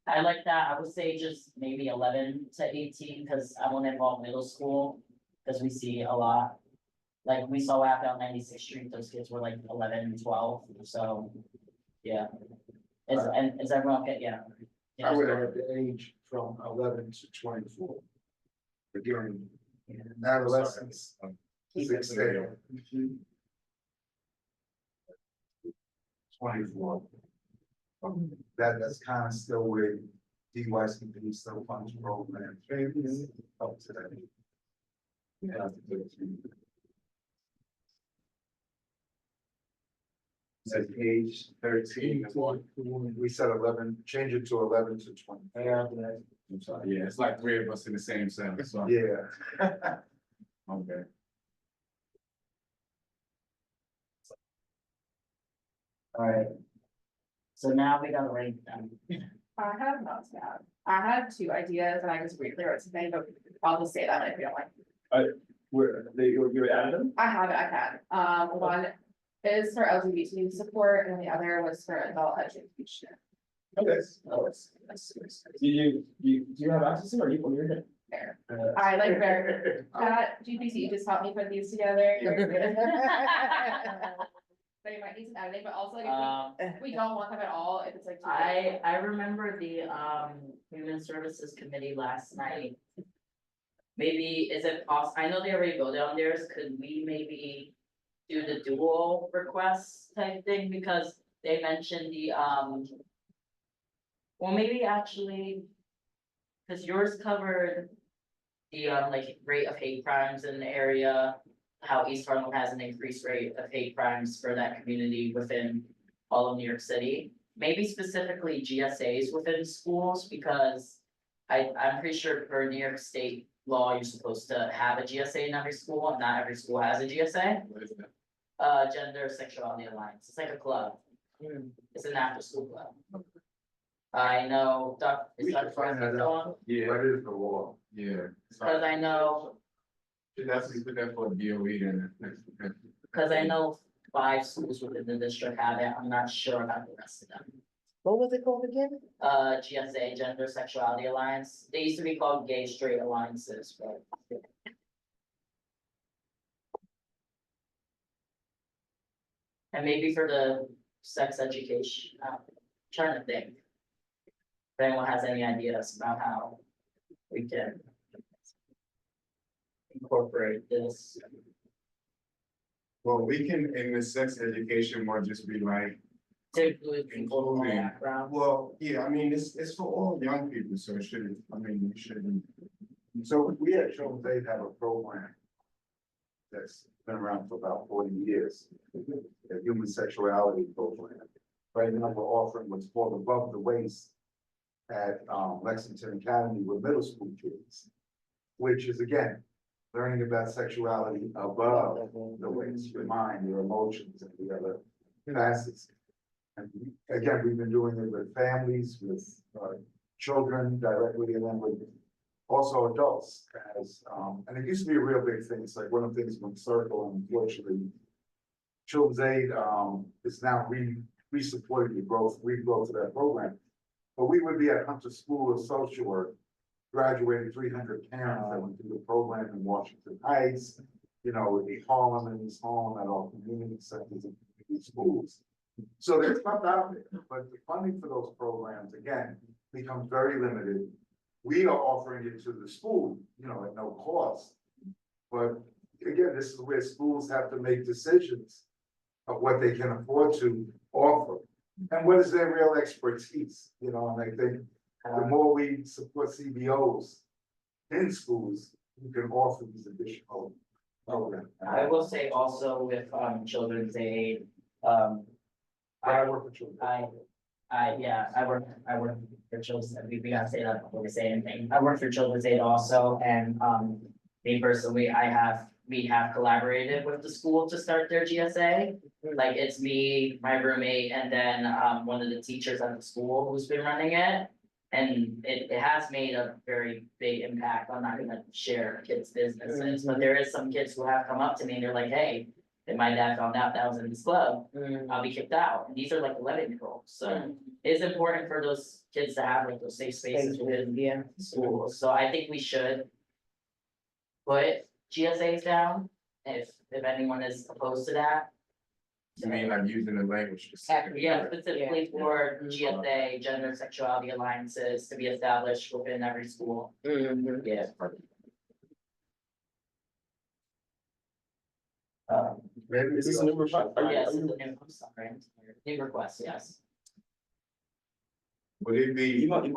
I like that. I would say just maybe 11 to 18, because I want to involve middle school, because we see a lot. Like we saw out on 96th Street, those kids were like 11 and 12, so, yeah. Is everyone okay? Yeah. I would add the age from 11 to 24. Again, adolescents, 6 to 24. That's kind of still where DYCP still funds program is up to that. Yeah. At age 13, we said 11, change it to 11 to 20. I'm sorry, yeah, it's like three of us in the same sentence, so. Yeah. Okay. Alright. So now we gotta rank them. I have not yet. I had two ideas and I just briefly wrote something, but I'll just say that if you don't like. You're adding them? I have it, I can. One is for LGBT support and the other was for adult education. Okay. Do you have access to them or you, you're here? There. I like very, that GPT just helped me put these together. They might need some editing, but also like if we don't want them at all, if it's like. too big. I remember the Human Services Committee last night. Maybe, is it possible, I know they already go down theirs, could we maybe do the dual requests type thing, because they mentioned the well, maybe actually, cause yours covered the like rate of hate crimes in the area, how East Harlem has an increased rate of hate crimes for that community within all of New York City. Maybe specifically GSAs within schools, because I'm pretty sure per New York State law, you're supposed to have a GSA in every school, and not every school has a GSA. What is that? Gender Sexuality Alliance, it's like a club. It's an after-school club. I know, We should find that out. Yeah, What is the law? yeah. Cause I know, That's, we put that for DOE then. cause I know 5 schools within the district have it, I'm not sure about the rest of them. What was it called again? GSA, Gender Sexuality Alliance, they used to be called Gay Straight Alliances, but. And maybe for the sex education, trying to think. If anyone has any ideas about how we can incorporate this. Well, we can, in the sex education, more just be like, To include people from all Including- backgrounds. well, yeah, I mean, it's for all young people, so it shouldn't, I mean, it shouldn't. So we at Children's Aid have a program that's been around for about 40 years, a human sexuality program. Right now, we're offering what's called Above the Waist at Lexington Academy with middle school kids, which is again, learning about sexuality above the waist, your mind, your emotions, and the other facets. And again, we've been doing it with families, with children directly, and then with also adults as, and it used to be a real big thing. It's like one of the things went circle, and unfortunately, Children's Aid is now re-supporting the regrowth of that program. But we would be at Hunter School of Social Work, graduating 300 parents that went through the program in Washington Heights, you know, in Harlem and East Harlem, at all community centers and community schools. So there's stuff out there, but the funding for those programs, again, becomes very limited. We are offering it to the school, you know, at no cost. But again, this is where schools have to make decisions of what they can afford to offer. And what is their real expertise, you know, and I think the more we support CBOs in schools, we can offer these additional programs. I will say also with Children's Aid, I work with children. I work for Children's, we gotta say that before we say anything. I work for Children's Aid also, and me personally, we have collaborated with the school to start their GSA. Like, it's me, my roommate, and then one of the teachers at the school who's been running it. And it has made a very big impact. I'm not gonna share kids' businesses, but there is some kids who have come up to me and they're like, hey, if my dad found out that I was in this club, I'll be kicked out. And these are like 11-year-olds, so it's important for those kids to have like those safe spaces within schools. So I think we should put GSAs down if anyone is opposed to that. You mean like using the language specifically? Yeah, specifically for GSA, gender sexuality alliances to be established within every school. Yeah. Maybe Is this a new request? Yes, it's a new, I'm sorry, new request, yes. Would it be? You want-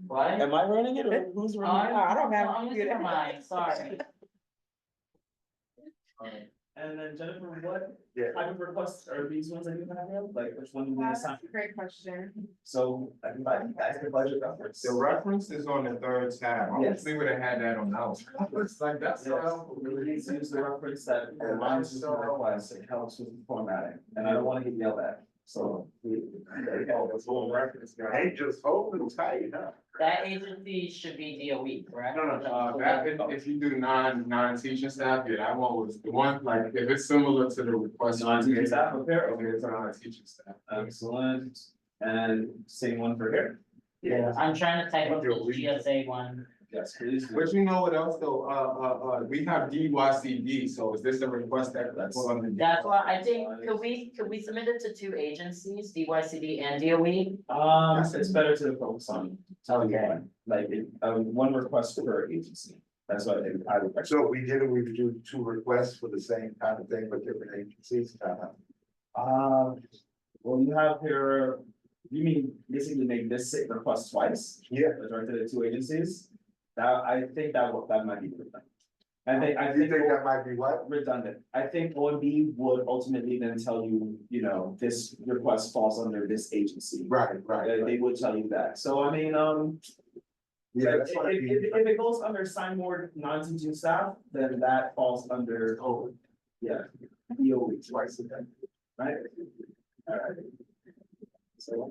What? Am I running it or who's running it? I don't have- I'm using mine, sorry. And then Jennifer, what Yeah. type of requests are these ones that you have here? Like which one do we That's assign? a great question. So everybody, guys, the budget reference. The reference is on the third tab. I wish Yes. we would have had that on those. It's like, that's so helpful. We need to use the reference that aligns with the request, it helps with the formatting, and I don't wanna get yelled at, so. There you go, this whole reference, guy. Hey, just hold it tight, huh? That agency should be DOE, correct? That, if you do non-teaching staff, yeah, that one was the one, like, if it's similar to the request. Non-teaching staff, okay. Okay, it's non-teaching staff. Excellent, and same one for here. Yeah, I'm trying to type up the GSA one. Yes, please. But you know what else though, we have DYCD, so is this a request that's on the? That's why I think, could we submit it to two agencies, DYCD and DOE? It's better to focus on. Okay. one, like, one request per agency, that's what I would. So if we did it, we would do two requests for the same kind of thing, but different agencies. Well, you have here, you mean basically make this request twice? Yeah. Directed at two agencies? That, I think that might be redundant. I You think think that might be what? redundant. I think OMB would ultimately then tell you, you know, this request falls under this agency. Right, right. They would tell you that. So I mean, Yeah, that's what I mean. if it goes under sign board non-teaching staff, then that falls under, yeah, DOE twice a day, right? All right. So,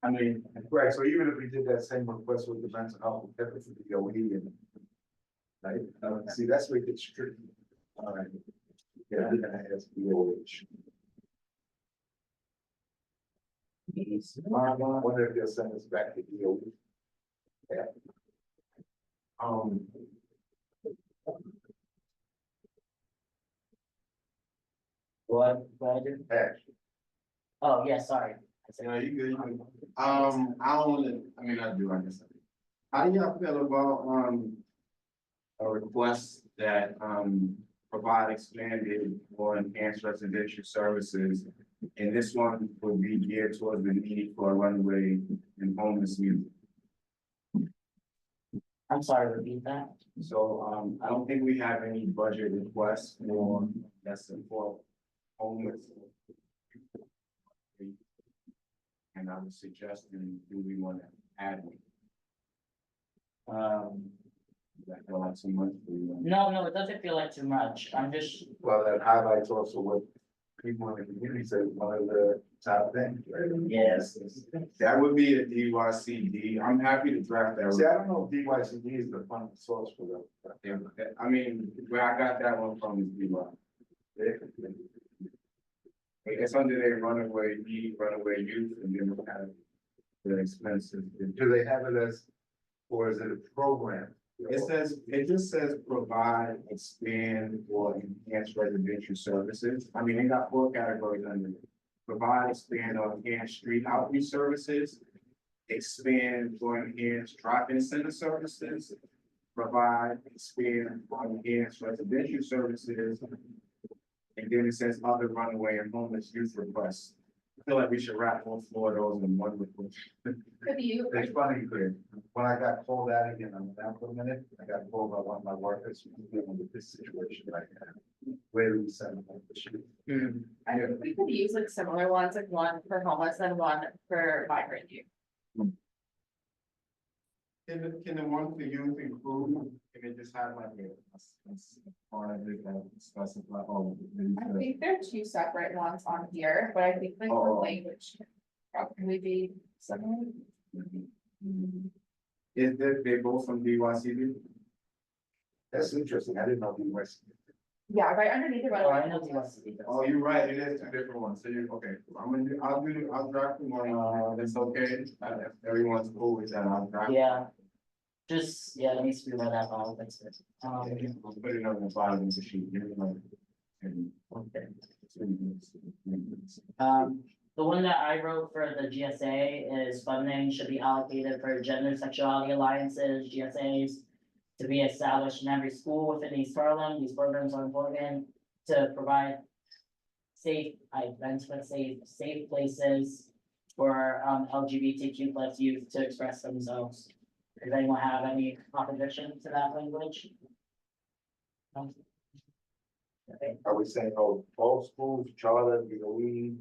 I mean, Right, so even if we did that same request with the mental health, that was the DOE and. Right, see, that's where it gets tricky. All right. Yeah, I'm gonna ask DOH. I wonder if they'll send us back to DOE. Yeah. What I did? Action. Oh, yeah, sorry. You good, you good. I don't wanna, I mean, I do, I guess. How do y'all feel about, a request that, provide expanded or enhanced residential services? And this one would be geared towards the need for a runway and homeless youth. I'm sorry, repeat that. So, I don't think we have any budget requests for, that's for homeless. And I was suggesting, do we want to add one? That feel like too much for you? No, it doesn't feel like too much. I'm just, Well, that highlights also what people in the community say, one of the top things. Right? yes. That would be a DYCD. I'm happy to draft that. See, I don't know if DYCD is the funding source for them. Yeah, I mean, where I got that one from is DY. It's under their runaway youth, and then we have the expenses. Do they have it as, or is it a program? It just says provide, expand, or enhance residential services. I mean, they got 4 categories under it. Provide, expand, or enhance street outreach services. Expand or enhance drop-in center services. Provide, expand, or enhance residential services. And then it says other runaway and homeless youth requests. I feel like we should wrap all 4 of those in one request. Could you, It's funny, Chris, when I got called out again, I'm down for a minute, I got called by one of my workers, who's dealing with this situation right now. Where do we send them the shoot? I think we could use like similar ones, like one for homeless and one for migrant youth. Can the one for youth include, can it just have like a part of it that specify all of it? I think there are 2 separate ones on here, but I think like the language could probably be similar. Is that they both from DYCD? That's interesting, I didn't know he was. Yeah, right underneath the Oh, I red know line. DYCD does. Oh, you're right, it is 2 different ones, so you, okay, I'll draft the one, that's okay, if everyone's cool with that, I'll draft. Yeah, Just, yeah, it needs to be read out loud, that's it. Put it on the bottom of the sheet, you know. And. Okay. 3 minutes, 3 minutes. The one that I wrote for the GSA is funding should be allocated for gender sexuality alliances, GSAs. To be established in every school within East Harlem. These programs are important to provide. Safe, I meant to say, safe places for LGBTQ plus youth to express themselves. Does anyone have any opposition to that language? Okay. Are we saying, oh, all schools, charter, DOE?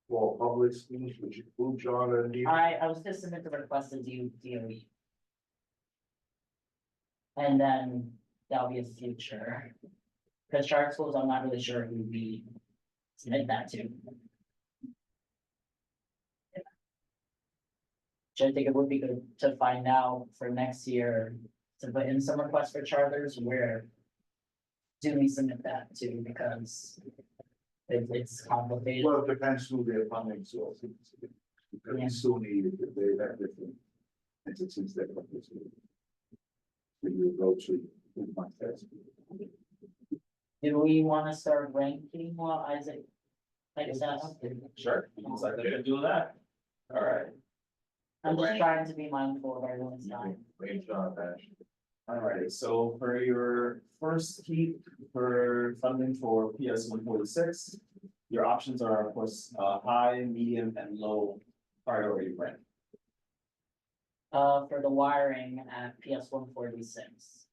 Or public schools, which include charter and DOE? I was just submit the request to DOE. And then that'll be a future. Cause charter schools, I'm not really sure who we submit that to. Which I think it would be good to find out for next year, to put in some requests for charters, where do we submit that to, because it's complicated. Well, it depends who their funding source is. Because Yeah. you still need it, if they have different entities that participate. When you go to, who might test. Do we wanna start ranking while Isaac? Like I said, Sure, looks like they're doing that. All right. I'm just trying to be mindful of everyone's time. Great job, Ash. Alright, so for your first heat for funding for PS 146, your options are, of course, high, medium, and low priority rank. For the wiring at PS 146.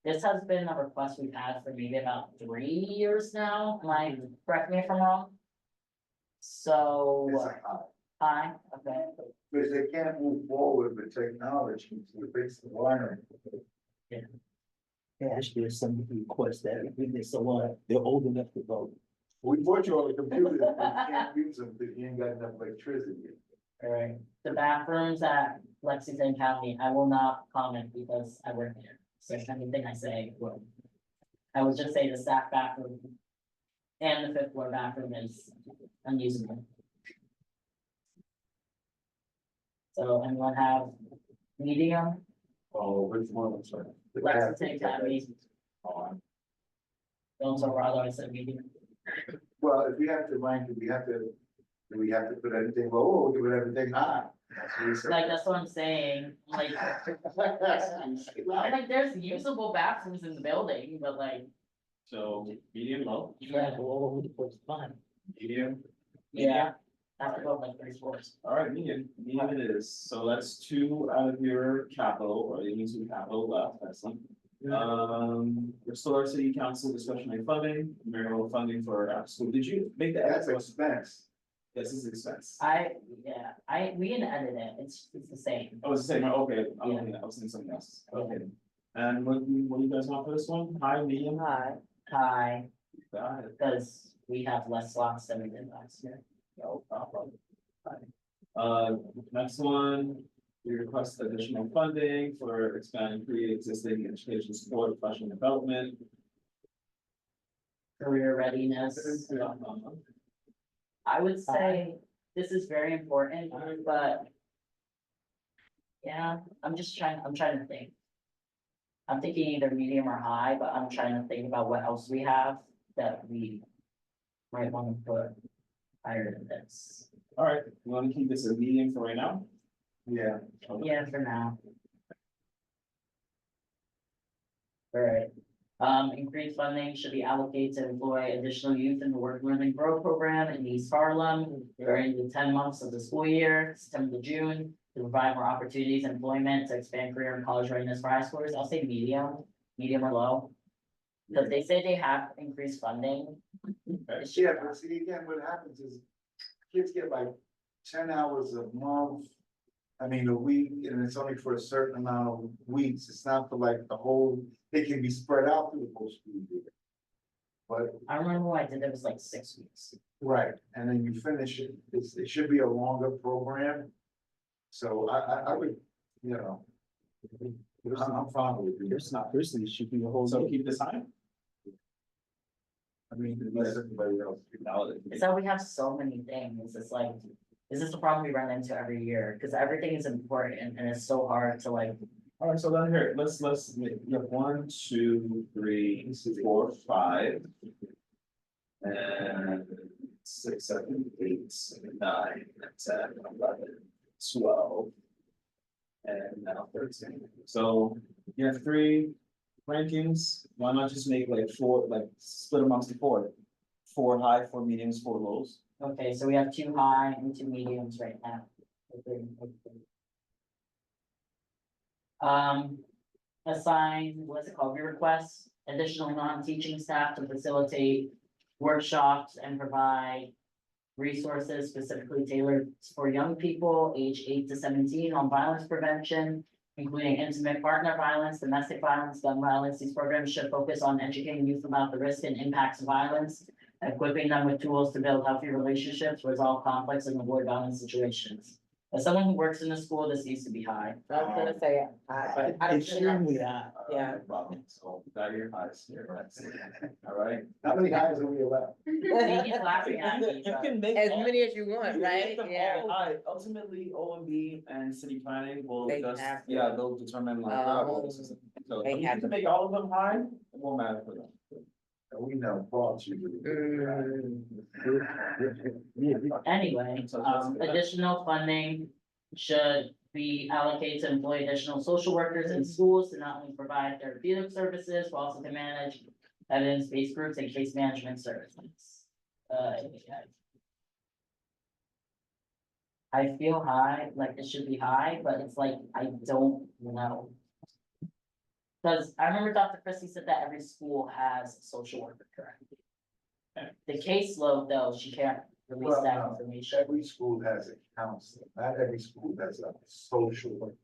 This has been a request we've had for maybe about 3 years now, like, correct me if I'm wrong. So, It's like, high, okay, because they can't move forward with technology to fix the wiring. Actually, there's some requests that when they're so long, they're old enough to vote. We bought you all the computers, but you can't use them because you ain't got enough electricity. alright. The bathrooms at Lexington County, I will not comment because I work there, so anything I say will. I will just say the staff bathroom. And the 5th floor bathroom is unusable. So anyone have medium? Oh, which one, I'm sorry. Lexington County, don't so rather I said medium. Well, if we have to rank it, do we have to put everything low or give it everything high? That's what we said. Like, that's what I'm saying, like, like, there's usable bathrooms in the building, but like, So medium, low, Yeah, go all over the place, fine. medium, yeah. Have to go up like 3 floors. alright, medium it is, so that's 2 out of your capital, or you need 2 capital left, excellent. Restore city council discretionary funding, marital funding for after school, did you make that? That's expense. This is expense. We didn't edit it, it's the same. Oh, it's the same, okay, I'm Yeah. looking at, I was thinking something else, okay. And what do you guys want for this one, high, medium? High, Got it. because we have less slots than we did last year. No problem. Next one, we request additional funding for expanding pre-existing education support, professional development. Career readiness. I would say this is very important, but. Yeah, I'm trying to think. I'm thinking either medium or high, but I'm trying to think about what else we have that we might want to put higher than this. All right, we want to keep this a medium for right now? Yeah. Yeah, for now. Alright, increased funding should be allocated to employ additional youth in the work, learn and grow program in East Harlem during the 10 months of the school year, September to June. To provide more opportunities, in employment, to expand career and college readiness for high schoolers, I'll say medium or low. Because they say they have increased funding. It should Yeah, but see, again, what happens is kids get like 10 hours a month. I mean, a week, and it's only for a certain amount of weeks. It's not for like the whole, it can be spread out through the whole school year. But, I remember when I did it was like 6 weeks. right, and then you finish it, it should be a longer program. So I would, you know, I'm fine with it. Personally, it should be a whole. So year. keep this high? I mean, let everybody else. Valid. So we have so many things, it's like, this is the problem we run into every year, because everything is important and it's so hard to like All right, so then here, let's, you have 1, 2, 3, 4, 5. And 6, 7, 8, 9, 10, 11, 12. And now 13. So you have 3 rankings. Why not just make like 4, like split amongst the 4? 4 high, 4 mediums, 4 lows. Okay, so we have 2 high and 2 mediums right now. Assign, what's it called, we request additional non-teaching staff to facilitate workshops and provide resources specifically tailored for young people age 8 to 17 on violence prevention, including intimate partner violence, domestic violence, gun violence. These programs should focus on educating youth about the risks and impacts of violence, equipping them with tools to build healthy relationships, resolve conflicts, and avoid violent situations. As someone who works in the school, this needs to be high. I was gonna say, I Extremely high. yeah. Problem, so that your highs here, right? All right. How many guys are we allowed? He's laughing at me. You can make. As all- many as you you want, can right? make them Yeah. all high. Ultimately, OMB and city planning will They just, have to. yeah, they'll determine like. So They you have can to. make all of them high, it won't matter for them. We know, Paul, you. Anyway, additional funding should be allocated to employ additional social workers in schools to not only provide therapeutic services, but also to manage evidence-based groups and case management services. I feel high, like it should be high, but it's like, I don't know. Cause I remember Dr. Christie said that every school has a social worker, correct? The caseload though, she can't release Well, that no. information. Every school has a counselor, not every school has a social worker.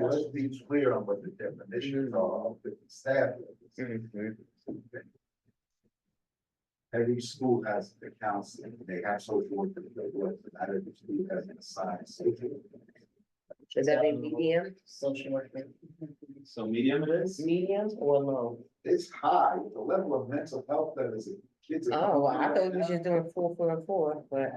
Let's be clear on what the definitions are of the staff. Every school has a counselor, they have social workers, not every school has an assigned social worker. Is that a medium, Social worker. So medium it is? medium or low? It's high, the level of mental health that is, kids are. Oh, I thought we were just doing 4, 4, and 4, but,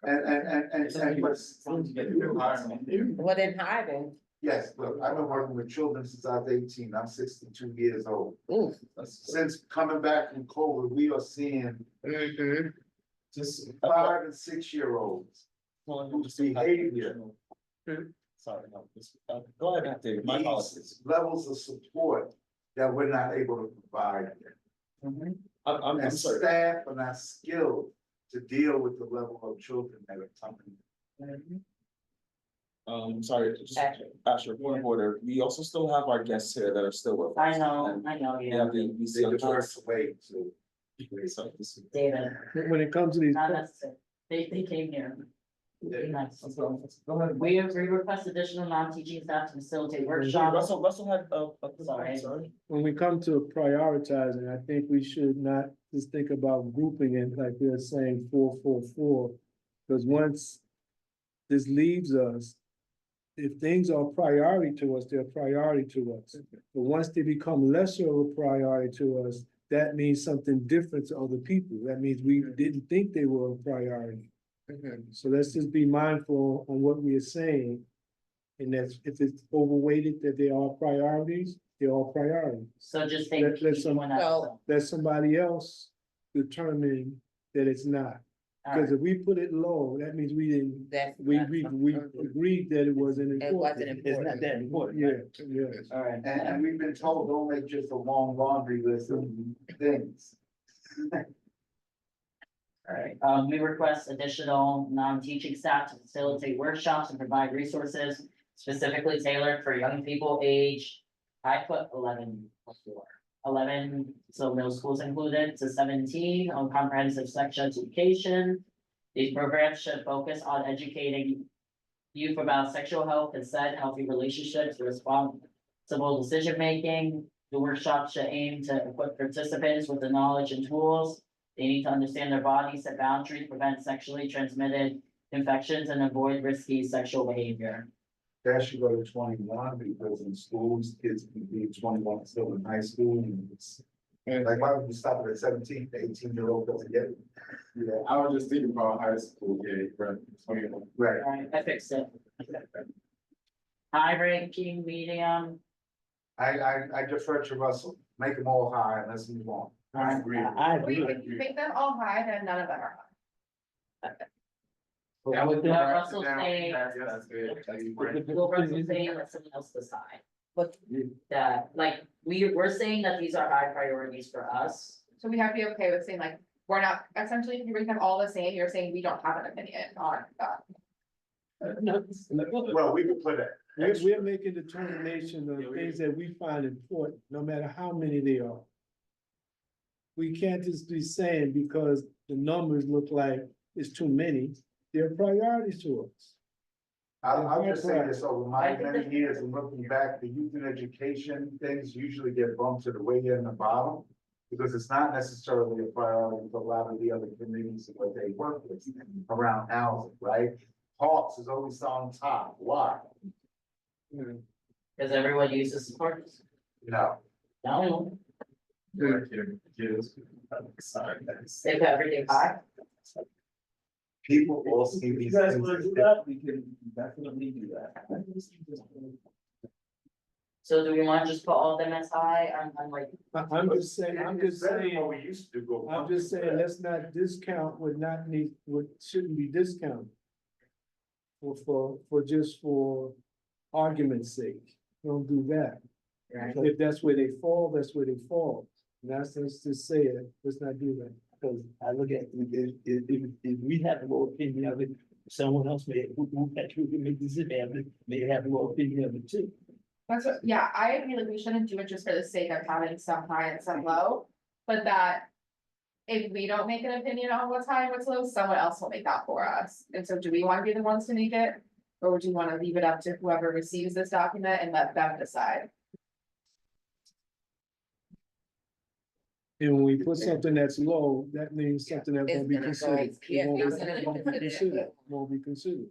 And what's. well, then high then. Yes, look, I've been working with children since I was 18, I'm 62 years old. Ooh. Since coming back from COVID, we are seeing Mm-hmm. Just. 5 and 6 year olds. Whose behavior. Sorry, no, go ahead, David, my apologies. Needs levels of support that we're not able to provide. I'm And sorry. staff are not skilled to deal with the level of children that are coming. Sorry, just, Actually, Asher, point of order, we also still have our guests here that are still with us. I know, And yeah, the They diverse away to. So this- David, When it comes to these, not necessary, they came here. Nice. Go ahead. We request additional non-teaching staff to facilitate workshops. Russell had, Sorry. when we come to prioritizing, I think we should not just think about grouping it like they're saying 4, 4, 4. Because once this leaves us, if things are a priority to us, they're a priority to us. But once they become lesser of a priority to us, that means something different to other people. That means we didn't think they were a priority. So let's just be mindful on what we are saying. And that's, if it's overweighted that they are priorities, they're all priorities. So just think. Let some- one episode. Let somebody else determine that it's not. Because if we put it low, that means we didn't, That's. we not something- agreed that it wasn't It important. wasn't It's important. not that important. Yeah, yeah. All right. And we've been told, don't make just a long laundry list of things. All right, we request additional non-teaching staff to facilitate workshops and provide resources specifically tailored for young people age. I put 11 before. 11, so middle schools included, to 17 on comprehensive sex education. These programs should focus on educating youth about sexual health, consent, healthy relationships, responsible decision-making. The workshop should aim to equip participants with the knowledge and tools they need to understand their bodies, set boundaries, prevent sexually transmitted infections, and avoid risky sexual behavior. That should go to 21 because in schools, kids can be 21 still in high school and it's. Like, why would you stop it at 17, the 18-year-old doesn't get it? Yeah, I was just thinking about high school, yeah, right. Right. Alright, I fixed it. high ranking, medium. I defer to Russell, make them all high and let's move on. I agree. If you make them all high, then none of them are high. Yeah, with Well, that, Russell down, say- that's good. Well, Russell's saying let someone else decide. But- That, like, we're saying that these are high priorities for us. So we have to be okay with saying like, we're not, essentially, if you bring them all the same, you're saying we don't have an opinion on that. Well, we could put it. We're making determination of things that we find important, no matter how many they are. We can't just be saying because the numbers look like it's too many, they're priorities to us. I'll just say this, over my I think many that- years and looking back, the youth and education things usually get bumped to the way in the bottom. Because it's not necessarily a priority for a lot of the other communities that they work with around housing, right? Hawks is always on top, why? Because everyone uses supports. No, No, Sorry. they put everything high. people all see If these you guys things. want to as do that, we can definitely do that. So do we want to just put all of them as high? I'm like, I'm just saying, I'm just It's better than saying, what we used to do, go. I'm just saying, let's not discount what shouldn't be discounted. For argument's sake, don't do that. right, If that's where they fall, that's where they fall. And let's just say it, let's not do that. Because I look at, if we have a more opinion of it, someone else who actually can make this event, may have a more opinion of it too. That's what, yeah, I agree, like, we shouldn't do it just for the sake of having some high and some low, but that. If we don't make an opinion on what's high and what's low, someone else will make that for us, and so do we wanna be the ones to make it? Or would you wanna leave it up to whoever receives this document and let them decide? And when we put something that's low, that means something that won't be It's gonna go- considered. yeah, It won't it's be- gonna be won't be considered. considered, won't be considered.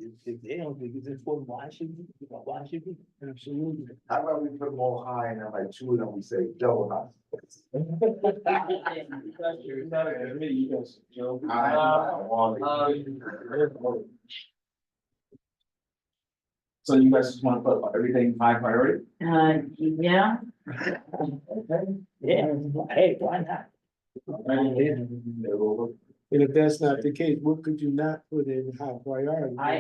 If they don't think it's important, why should we? Why should we? Absolutely. How about we put them all high and then like two of them, we say double high. So you guys just wanna put everything high priority? yeah, Yeah, hey, why not? And if that's not the case, what could you not put in high priority? I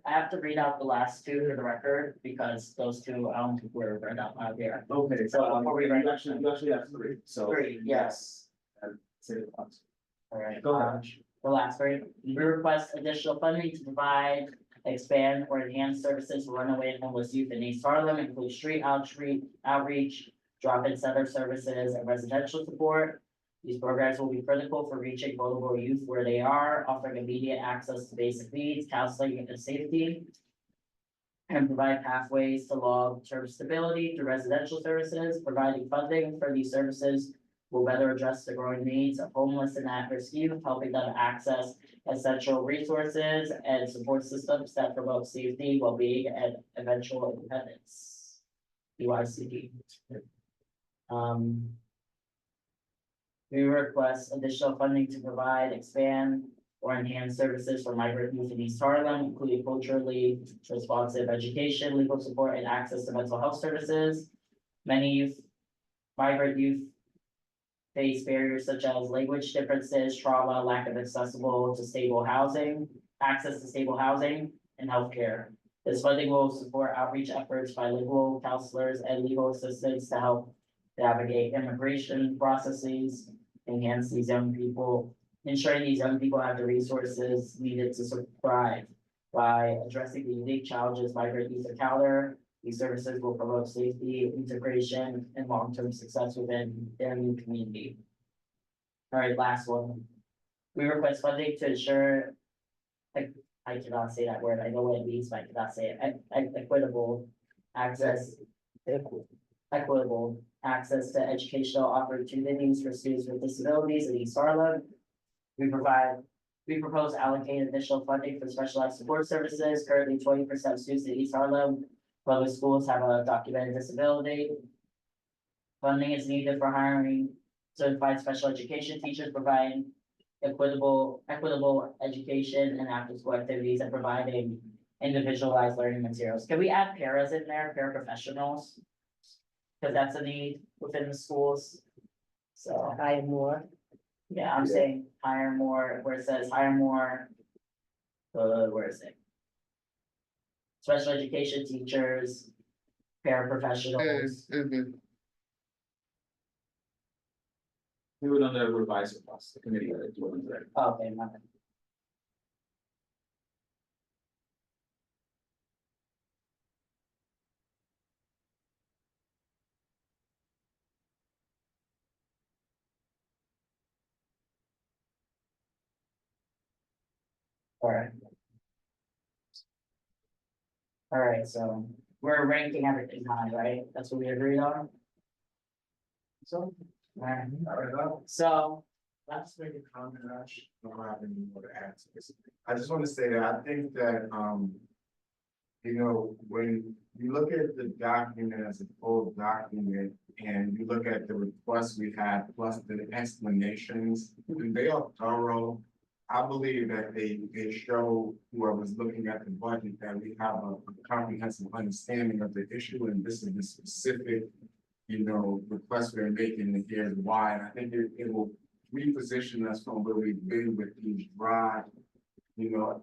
have to read out the last two for the record, because those two, I don't think were read out loud here. Okay, So before we write- you actually have three, so. Three, yes. And say it once. Alright, Go ahead. the last three, we request additional funding to provide, expand or enhance services for runaway and homeless youth in East Harlem, include street outreach, drop-in center services and residential support. These programs will be critical for reaching vulnerable youth where they are, offering immediate access to basic needs, counseling and safety. And provide pathways to long-term stability through residential services, providing funding for these services will better address the growing needs of homeless and at-risk youth, helping them access essential resources and support systems that promote safety, well-being, and eventual independence. UICD. We request additional funding to provide, expand, or enhance services for migrant youth in East Harlem, including culturally responsive education, legal support, and access to mental health services. Many migrant youth face barriers such as language differences, trauma, lack of accessible to stable housing, access to stable housing, and healthcare. This funding will support outreach efforts by legal counselors and legal assistants to help navigate immigration processes, enhance these young people, ensuring these young people have the resources needed to thrive. By addressing the unique challenges migrant youth encounter, these services will promote safety, integration, and long-term success within their new community. All right, last one. We request funding to ensure, I cannot say that word, I know what it means, but I cannot say it, equitable access. Equitable access to educational opportunities for students with disabilities in East Harlem. We propose allocating additional funding for specialized support services. Currently 20% of students in East Harlem public schools have a documented disability. Funding is needed for hiring certified special education teachers, providing equitable education and after-school activities and providing individualized learning materials. Can we add paras in there, paraprofessionals? Cause that's a need within the schools. So, Hire more. yeah, I'm saying hire more, where it says hire more. Where is it? Special education teachers, paraprofessionals. We would under revise across the committee that it's willing to. Okay, my bad. Alright. Alright, so we're ranking everything high, right? That's what we agreed on? So, alright, so, Let's make a comment, Ash. I don't have any more to add to this. I just want to say that I think that, you know, when you look at the document as a full document and you look at the requests we had plus the explanations, and they are thorough. I believe that they show whoever's looking at the budget that we have a comprehensive understanding of the issue, and this is the specific, you know, request we're making, and here's why. And I think it will reposition us from where we've been with these dry, you know,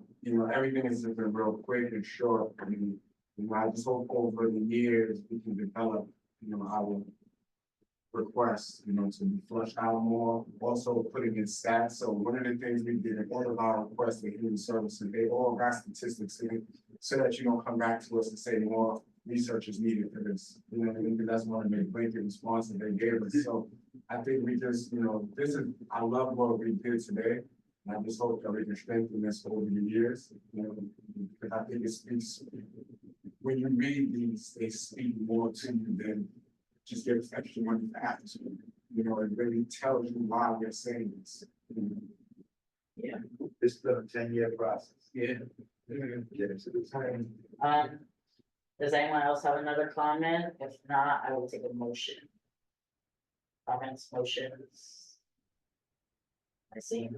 everything has been real quick and short. I mean, you know, I just hope over the years we can develop, you know, our requests, you know, to be flushed out more, also putting in stats. So one of the things we did in all of our requests for human services, they all got statistics in it, so that you don't come back to us and say more research is needed for this. You know what I mean? Because that's one of the blanket responses they gave us. So I think we just, you know, I love what we did today. And I just hope that we can strengthen this over the years, you know, because I think it speaks, when you read these, they speak more to you than just give us extra money for apps. You know, it really tells you why we're saying this. yeah, This is a 10-year process. Yeah. Get into the time. Does anyone else have another comment? If not, I will take a motion. Comments, motions? I see.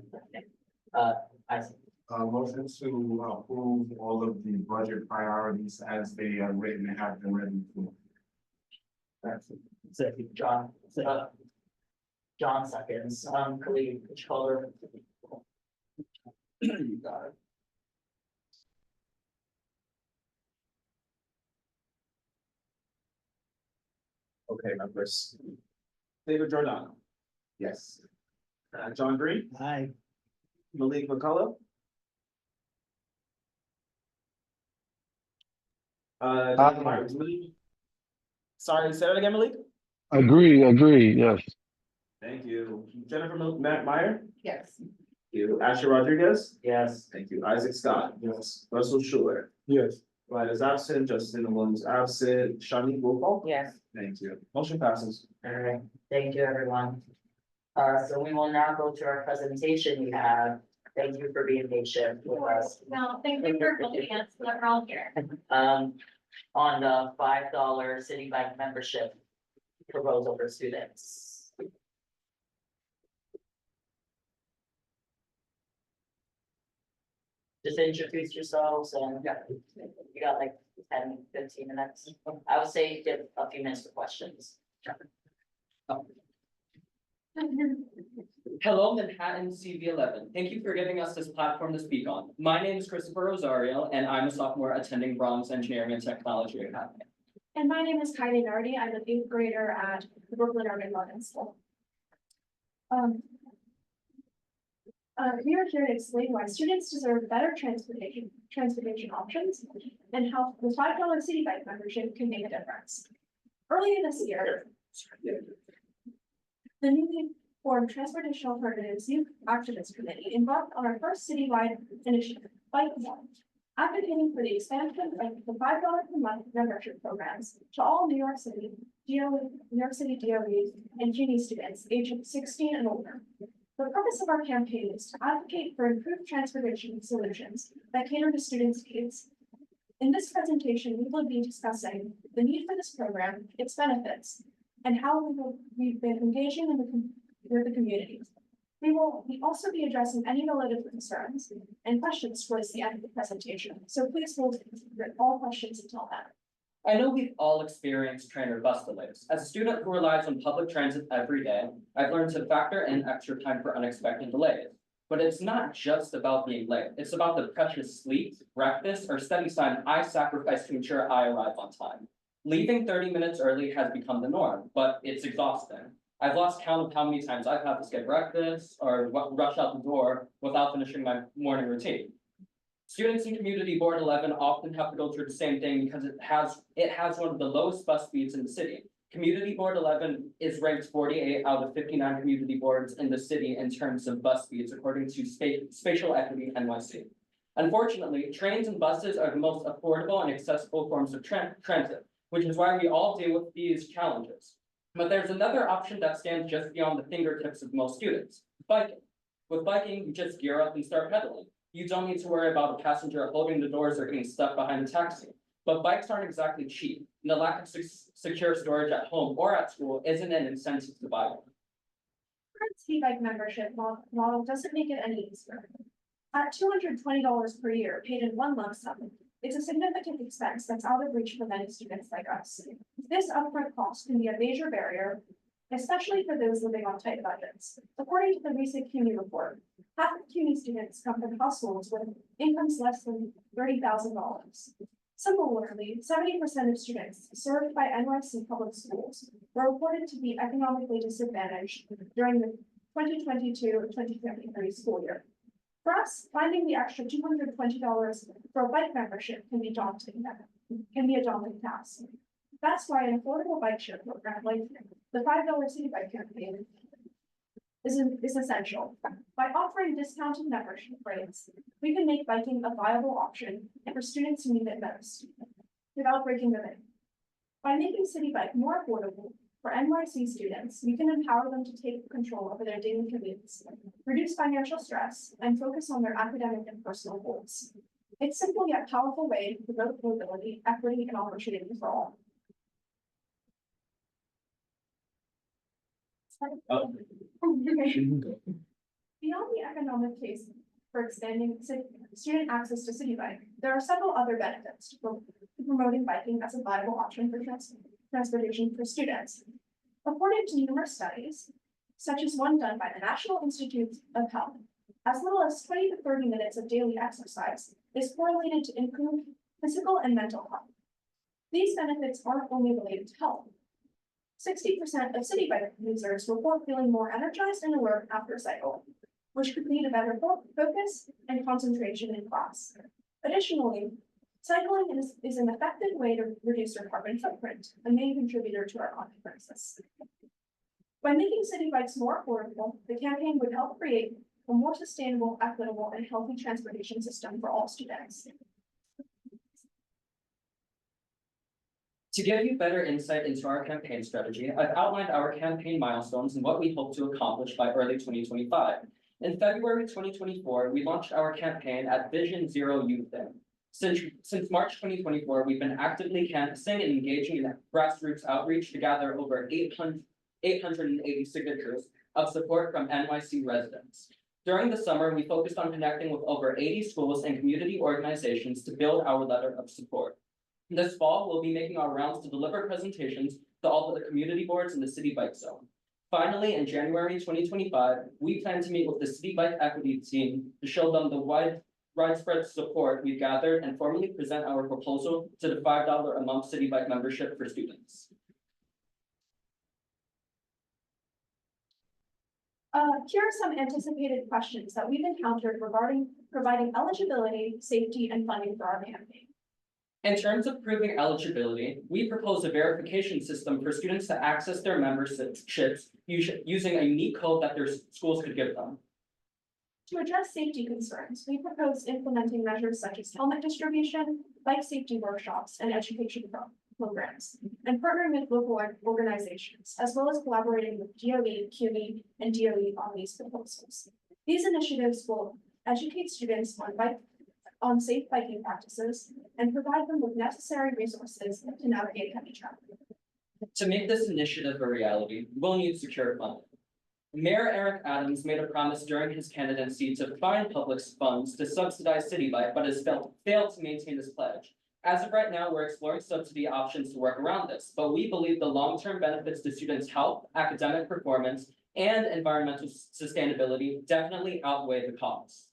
I see. Motion to approve all of the budget priorities as they are written and have been written for. Second, John, John seconds, Khalid, which color? You got it. Okay, members. David Giordano, Yes. John Green, Aye. Malik McCullough. Jonathan Myers, Malik. Sorry, say that again, Malik? Agree, yes. Thank you. Jennifer Matt Meyer. Yes. Thank you. Ashley Rodriguez. Yes, Thank you. Isaac Scott. Yes. Russell Schuler. Yes. Ryan is absent. Justin Williams absent. Shani Wolfall. Yes. Thank you. Motion passes. alright, thank you, everyone. So we will now go to our presentation we have. Thank you for being patient with us. No, thank you for helping us, we're all here. On the $5 city bike membership proposal for students. Just introduce yourselves and you got like 10-15 minutes. I would say give a few minutes for questions. Hello, Manhattan CB11. Thank you for giving us this platform to speak on. My name is Christopher Rosario, and I'm a sophomore attending Bronx Engineering and Technology Academy. And my name is Kylie Nardi. I'm an 8th grader at the Brooklyn Urban Learning School. We are here to explain why students deserve better transportation options and how the $5 city bike membership can make a difference. Earlier this year, the newly formed Transportation Alternatives Youth Activist Committee embarked on our first citywide initiative, Bike One, advocating for the expansion of the $5 per month membership programs to all New York City DOEs and GD students aged 16 and older. The purpose of our campaign is to advocate for improved transportation solutions that cater to students' needs. In this presentation, we will be discussing the need for this program, its benefits, and how we've been engaging with the community. We will also be addressing any related concerns and questions towards the end of the presentation, so please hold all questions until then. I know we've all experienced train or bus delays. As a student who relies on public transit every day, I've learned to factor in extra time for unexpected delays. But it's not just about being late. It's about the precious sleep, breakfast, or study time I sacrifice to ensure I arrive on time. Leaving 30 minutes early has become the norm, but it's exhausting. I've lost count of how many times I've had to skip breakfast or rush out the door without finishing my morning routine. Students in Community Board 11 often have to go through the same thing because it has one of the lowest bus speeds in the city. Community Board 11 is ranked 48 out of 59 community boards in the city in terms of bus speeds, according to Spatial Equity NYC. Unfortunately, trains and buses are the most affordable and accessible forms of transit, which is why we all deal with these challenges. But there's another option that stands just beyond the fingertips of most students: biking. With biking, you just gear up and start pedaling. You don't need to worry about a passenger holding the doors or getting stuck behind a taxi. But bikes aren't exactly cheap, and the lack of secure storage at home or at school isn't an incentive to buy one. Current city bike membership model doesn't make it any easier. At $220 per year, paid in one lump sum, it's a significant expense that's out of reach for many students like us. This upfront cost can be a major barrier, especially for those living on tight budgets. According to the recent CUNY report, half of CUNY students come from households with incomes less than $30,000. Similarly, 70% of students served by NYC public schools were reported to be economically disadvantaged during the 2022-2023 school year. For us, finding the extra $220 for a bike membership can be a daunting task. That's why an affordable bike share program like the $5 City Bike campaign is essential. By offering discounted membership rates, we can make biking a viable option for students who need it most, without breaking the bank. By making City Bike more affordable for NYC students, we can empower them to take control over their daily commutes, reduce financial stress, and focus on their academic and personal goals. It's a simple yet powerful way to promote mobility, equity, and opportunity for all. Beyond the economic case for expanding student access to City Bike, there are several other benefits to promoting biking as a viable option for transportation for students. According to numerous studies, such as one done by the National Institute of Health, as little as 20 to 30 minutes of daily exercise is correlated to improved physical and mental health. These benefits aren't only related to health. 60% of City Bike users report feeling more energized and alert after a cycle, which could lead to better focus and concentration in class. Additionally, cycling is an effective way to reduce your carbon footprint, a main contributor to our climate crisis. By making city bikes more affordable, the campaign would help create a more sustainable, equitable, and healthy transportation system for all students. To give you better insight into our campaign strategy, I've outlined our campaign milestones and what we hope to accomplish by early 2025. In February 2024, we launched our campaign at Vision Zero Youth Day. Since March 2024, we've been actively canvassing and engaging in grassroots outreach to gather over 880 signatures of support from NYC residents. During the summer, we focused on connecting with over 80 schools and community organizations to build our letter of support. This fall, we'll be making our rounds to deliver presentations to all of the community boards in the City Bike Zone. Finally, in January 2025, we plan to meet with the City Bike Equity team to show them the widespread support we've gathered and formally present our proposal to the $5 a month City Bike membership for students. Here are some anticipated questions that we've encountered regarding providing eligibility, safety, and funding for our campaign. In terms of proving eligibility, we propose a verification system for students to access their memberships using a unique code that their schools could give them. To address safety concerns, we propose implementing measures such as helmet distribution, bike safety workshops, and education programs, and partnering with local organizations, as well as collaborating with DOE, CUNY, and DOE on these proposals. These initiatives will educate students on safe biking practices and provide them with necessary resources to navigate heavy traffic. To make this initiative a reality, we'll need secure funding. Mayor Eric Adams made a promise during his candidacy to find public funds to subsidize City Bike, but has failed to maintain his pledge. As of right now, we're exploring subsidy options to work around this, but we believe the long-term benefits to students' health, academic performance, and environmental sustainability definitely outweigh the costs.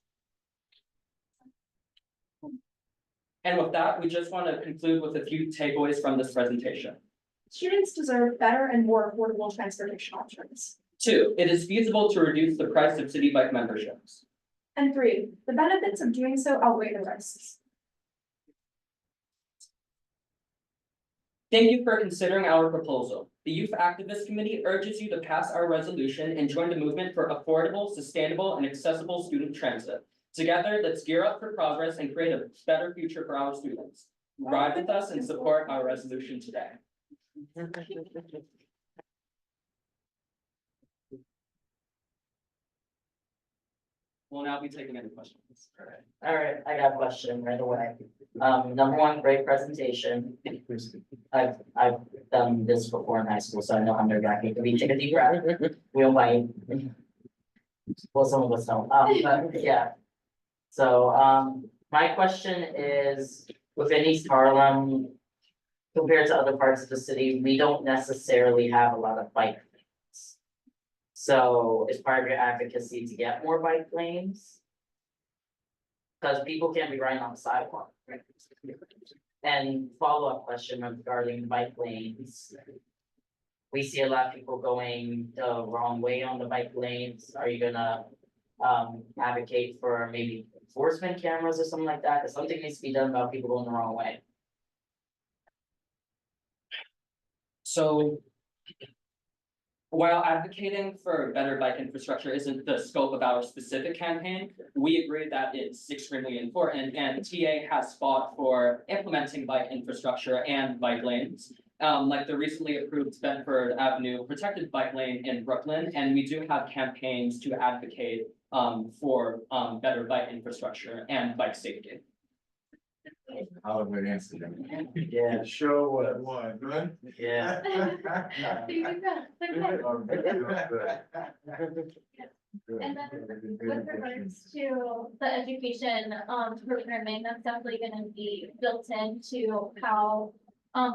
And with that, we just want to conclude with a few takeaways from this presentation. Students deserve better and more affordable transportation options. 2, it is feasible to reduce the price of City Bike memberships. And 3, the benefits of doing so outweigh the risks. Thank you for considering our proposal. The Youth Activist Committee urges you to pass our resolution and join the movement for affordable, sustainable, and accessible student transit. Together, let's gear up for progress and create a better future for our students. Ride with us and support our resolution today. We'll now be taking any questions. All right, I got a question right away. Number one, great presentation. I've done this before in high school, so I know how nerve-wracking it can be. Take a deep breath. We'll bite. Well, some of us don't, but yeah. So, my question is, within East Harlem, compared to other parts of the city, we don't necessarily have a lot of bike lanes. So, is part of your advocacy to get more bike lanes? Because people can't be riding on the sidewalk. And follow-up question regarding the bike lanes. We see a lot of people going the wrong way on the bike lanes. Are you gonna advocate for maybe enforcement cameras or something like that? Because something needs to be done about people going the wrong way. So while advocating for better bike infrastructure isn't the scope of our specific campaign, we agree that it's extremely important, and TA has fought for implementing bike infrastructure and bike lanes. Like the recently approved Bedford Avenue protected bike lane in Brooklyn, and we do have campaigns to advocate for better bike infrastructure and bike safety. I'll have an answer then. Yeah, Sure what, good? yeah. And then with regards to the education programming, that's definitely gonna be built into how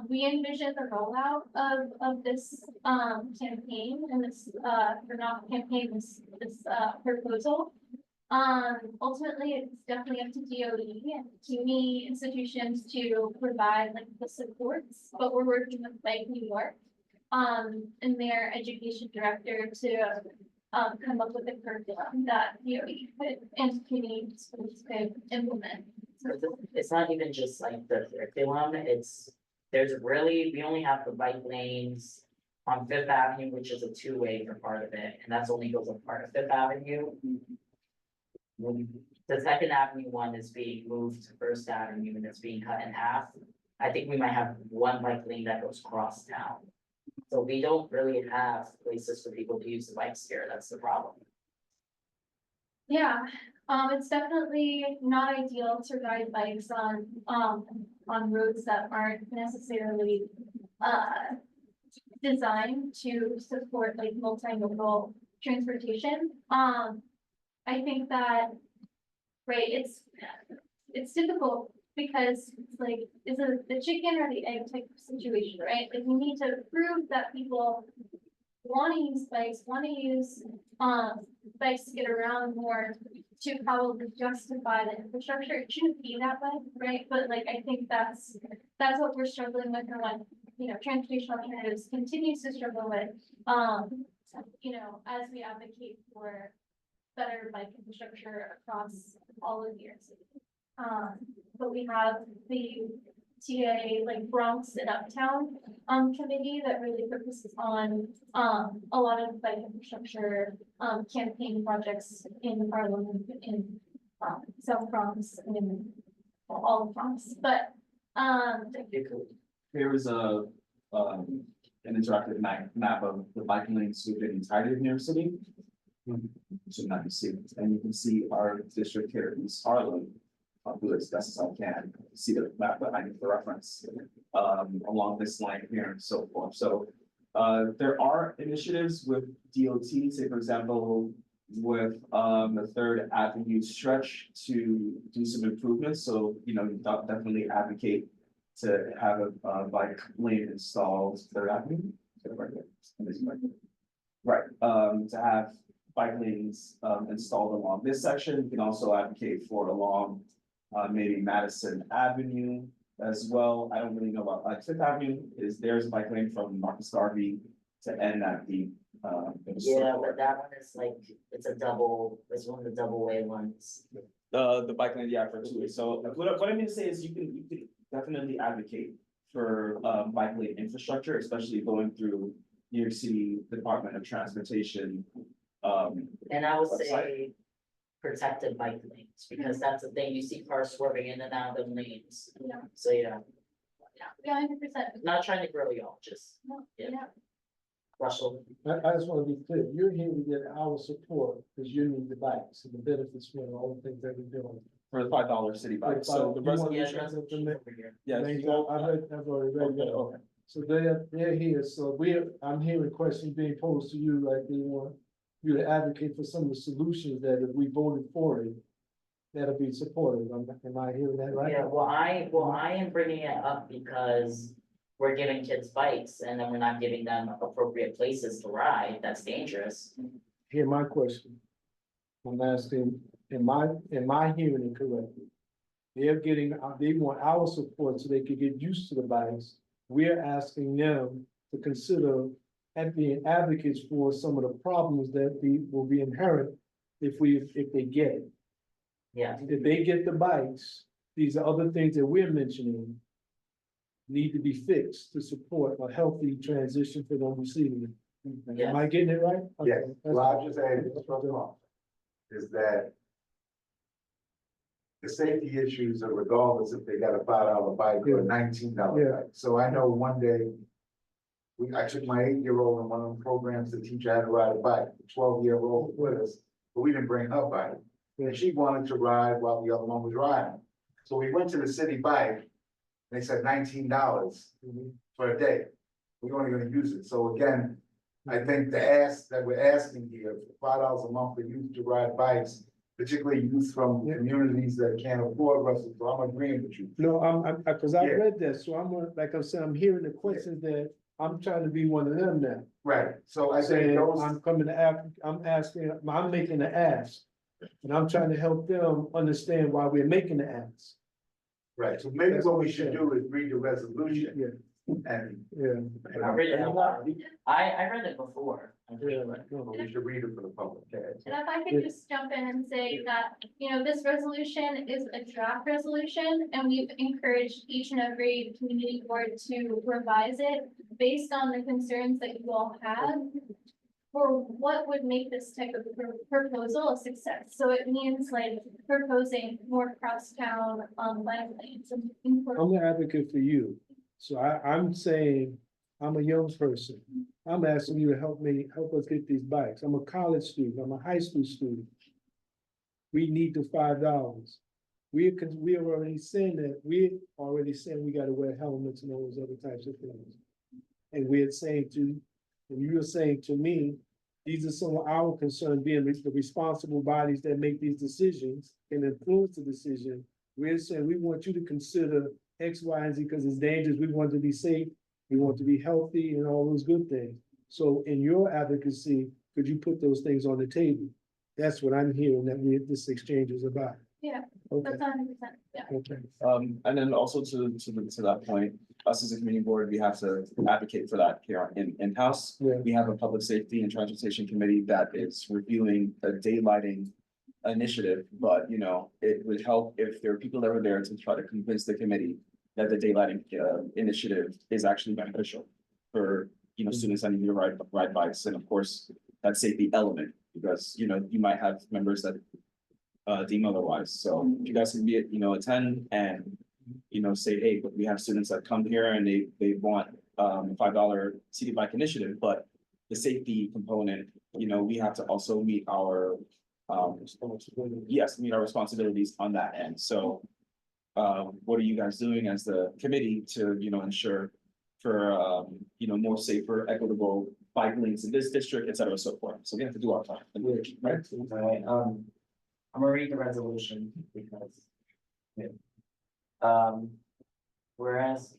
we envision the rollout of this campaign and this or not campaign, this proposal. Ultimately, it's definitely up to DOE and CUNY institutions to provide like the supports, but we're working with Bike New York and their education director to come up with a curriculum that DOE could and CUNY schools could implement. It's not even just like the curriculum, we only have the bike lanes on Fifth Avenue, which is a two-way for part of it, and that's only goes on part of Fifth Avenue. The Second Avenue one is being moved to First Avenue and it's being cut in half. I think we might have one bike lane that goes cross town. So we don't really have places for people to use the bikes here, that's the problem. Yeah, it's definitely not ideal to ride bikes on roads that aren't necessarily designed to support like multimodal transportation. I think that, right, it's difficult because it's like, is it the chicken or the egg type of situation, right? Like we need to prove that people want to use bikes, want to use bikes to get around more to probably justify the infrastructure. It shouldn't be that way, right? But like I think that's what we're struggling with, and what transportation alternatives continues to struggle with. As we advocate for better bike infrastructure across all of New York City. But we have the TA like Bronx and Uptown committee that really focuses on a lot of bike infrastructure campaign projects in Harlem, in South Bronx, and in all of Bronx. But There is an interactive map of the bike lanes within the entirety of New York City. Should not be seen, and you can see our district here in East Harlem. I'll do it as best as I can, see the map behind it for reference, along this line here and so forth. So There are initiatives with DOT, say for example, with the Third Avenue stretch to do some improvements, so, you know, definitely advocate to have a bike lane installed, Third Avenue. Is that right? Right, to have bike lanes installed along this section. You can also advocate for along maybe Madison Avenue as well. I don't really know about Fifth Avenue, there's a bike lane from Marcus Garvey to end at the Yeah, but that one is like, it's it's one of the double way ones. the bike lane, yeah, for 2 ways. So what I mean to say is you can definitely advocate for bike lane infrastructure, especially going through New York City Department of Transportation. And I would Website. say protected bike lanes, because that's the thing, you see cars swerving in and out of the lanes. Yeah. So, yeah, Yeah, 100%. not trying to grill y'all, just, yeah, Yeah. Russell. I just wanna be clear, you're here to get our support, because you need the bikes and the benefits from all the things that we're doing. For the $5 city bike, so the You want- Yeah, resolution, resolution over here. yes. I've already read that. Okay. So they're here, so I'm hearing questions being posed to you, like they want you to advocate for some of the solutions that if we voted for it, that'll be supported. Am I hearing that right? Yeah, well, I am bringing it up because we're giving kids bikes and then we're not giving them appropriate places to ride. That's dangerous. Hear my question. I'm asking, am I hearing it correctly? They want our support so they can get used to the bikes. We're asking them to consider and being advocates for some of the problems that will be inherent if they get it. Yeah, If they get the bikes, these are other things that we're mentioning need to be fixed to support a healthy transition for them receiving it. yeah. Am I getting it right? Yeah, Okay, that's- well, I'll just add this from off, is that the safety issues are regardless if they got a $5 bike or a $19 Yeah. bike. So I know one day, I took my 8-year-old in one of them programs to teach her how to ride a bike, 12-year-old with us, but we didn't bring her bike. And she wanted to ride while the other one was riding. So we went to the city bike, they said $19 for a day. We're only gonna use it. So again, I think the ask that we're asking here, $5 a month for youth to ride bikes, particularly youth from communities that can't afford Russell, so I'm agreeing with you. No, cause I Yeah. read that, so like I said, I'm hearing the questions that I'm trying to be one of them now. Right, so I think Saying, those, I'm asking, I'm making the ask. And I'm trying to help them understand why we're making the ask. right, so maybe what we should do is read the resolution Yeah, and yeah. I read it out loud. I read it before. I read it. we should read it for the public. Okay? And if I could just jump in and say that, this resolution is a draft resolution, and we've encouraged each and every community board to revise it based on the concerns that you all have for what would make this type of proposal a success. So it means like proposing more crosstown, bike lanes and. I'm an advocate for you. So I'm saying, I'm a young person. I'm asking you to help us get these bikes. I'm a college student. I'm a high school student. We need the $5. We're already saying we gotta wear helmets and all those other types of things. And you're saying to me, these are some of our concerns, being the responsible bodies that make these decisions and influence the decision. We're saying we want you to consider X, Y, and Z because it's dangerous. We want to be safe. We want to be healthy and all those good things. So in your advocacy, could you put those things on the table? That's what I'm hearing that this exchange is about. Yeah, Okay, that's 100%, yeah. okay. And then also to that point, us as a community board, we have to advocate for that here in-house. Yeah. We have a public safety and transportation committee that is reviewing a daylighting initiative, but it would help if there are people that are there to try to convince the committee that the daylighting initiative is actually beneficial for students that need to ride bikes, and of course, that safety element, because you might have members that deem otherwise. So if you guys can attend and say, hey, but we have students that come here and they want $5 city bike initiative, but the safety component, we have to also meet our meet our responsibilities on that end. So what are you guys doing as the committee to ensure more safer, equitable bike lanes in this district, et cetera, and so forth. So we have to do our part, right? Alright, I'm gonna read the resolution because. Whereas,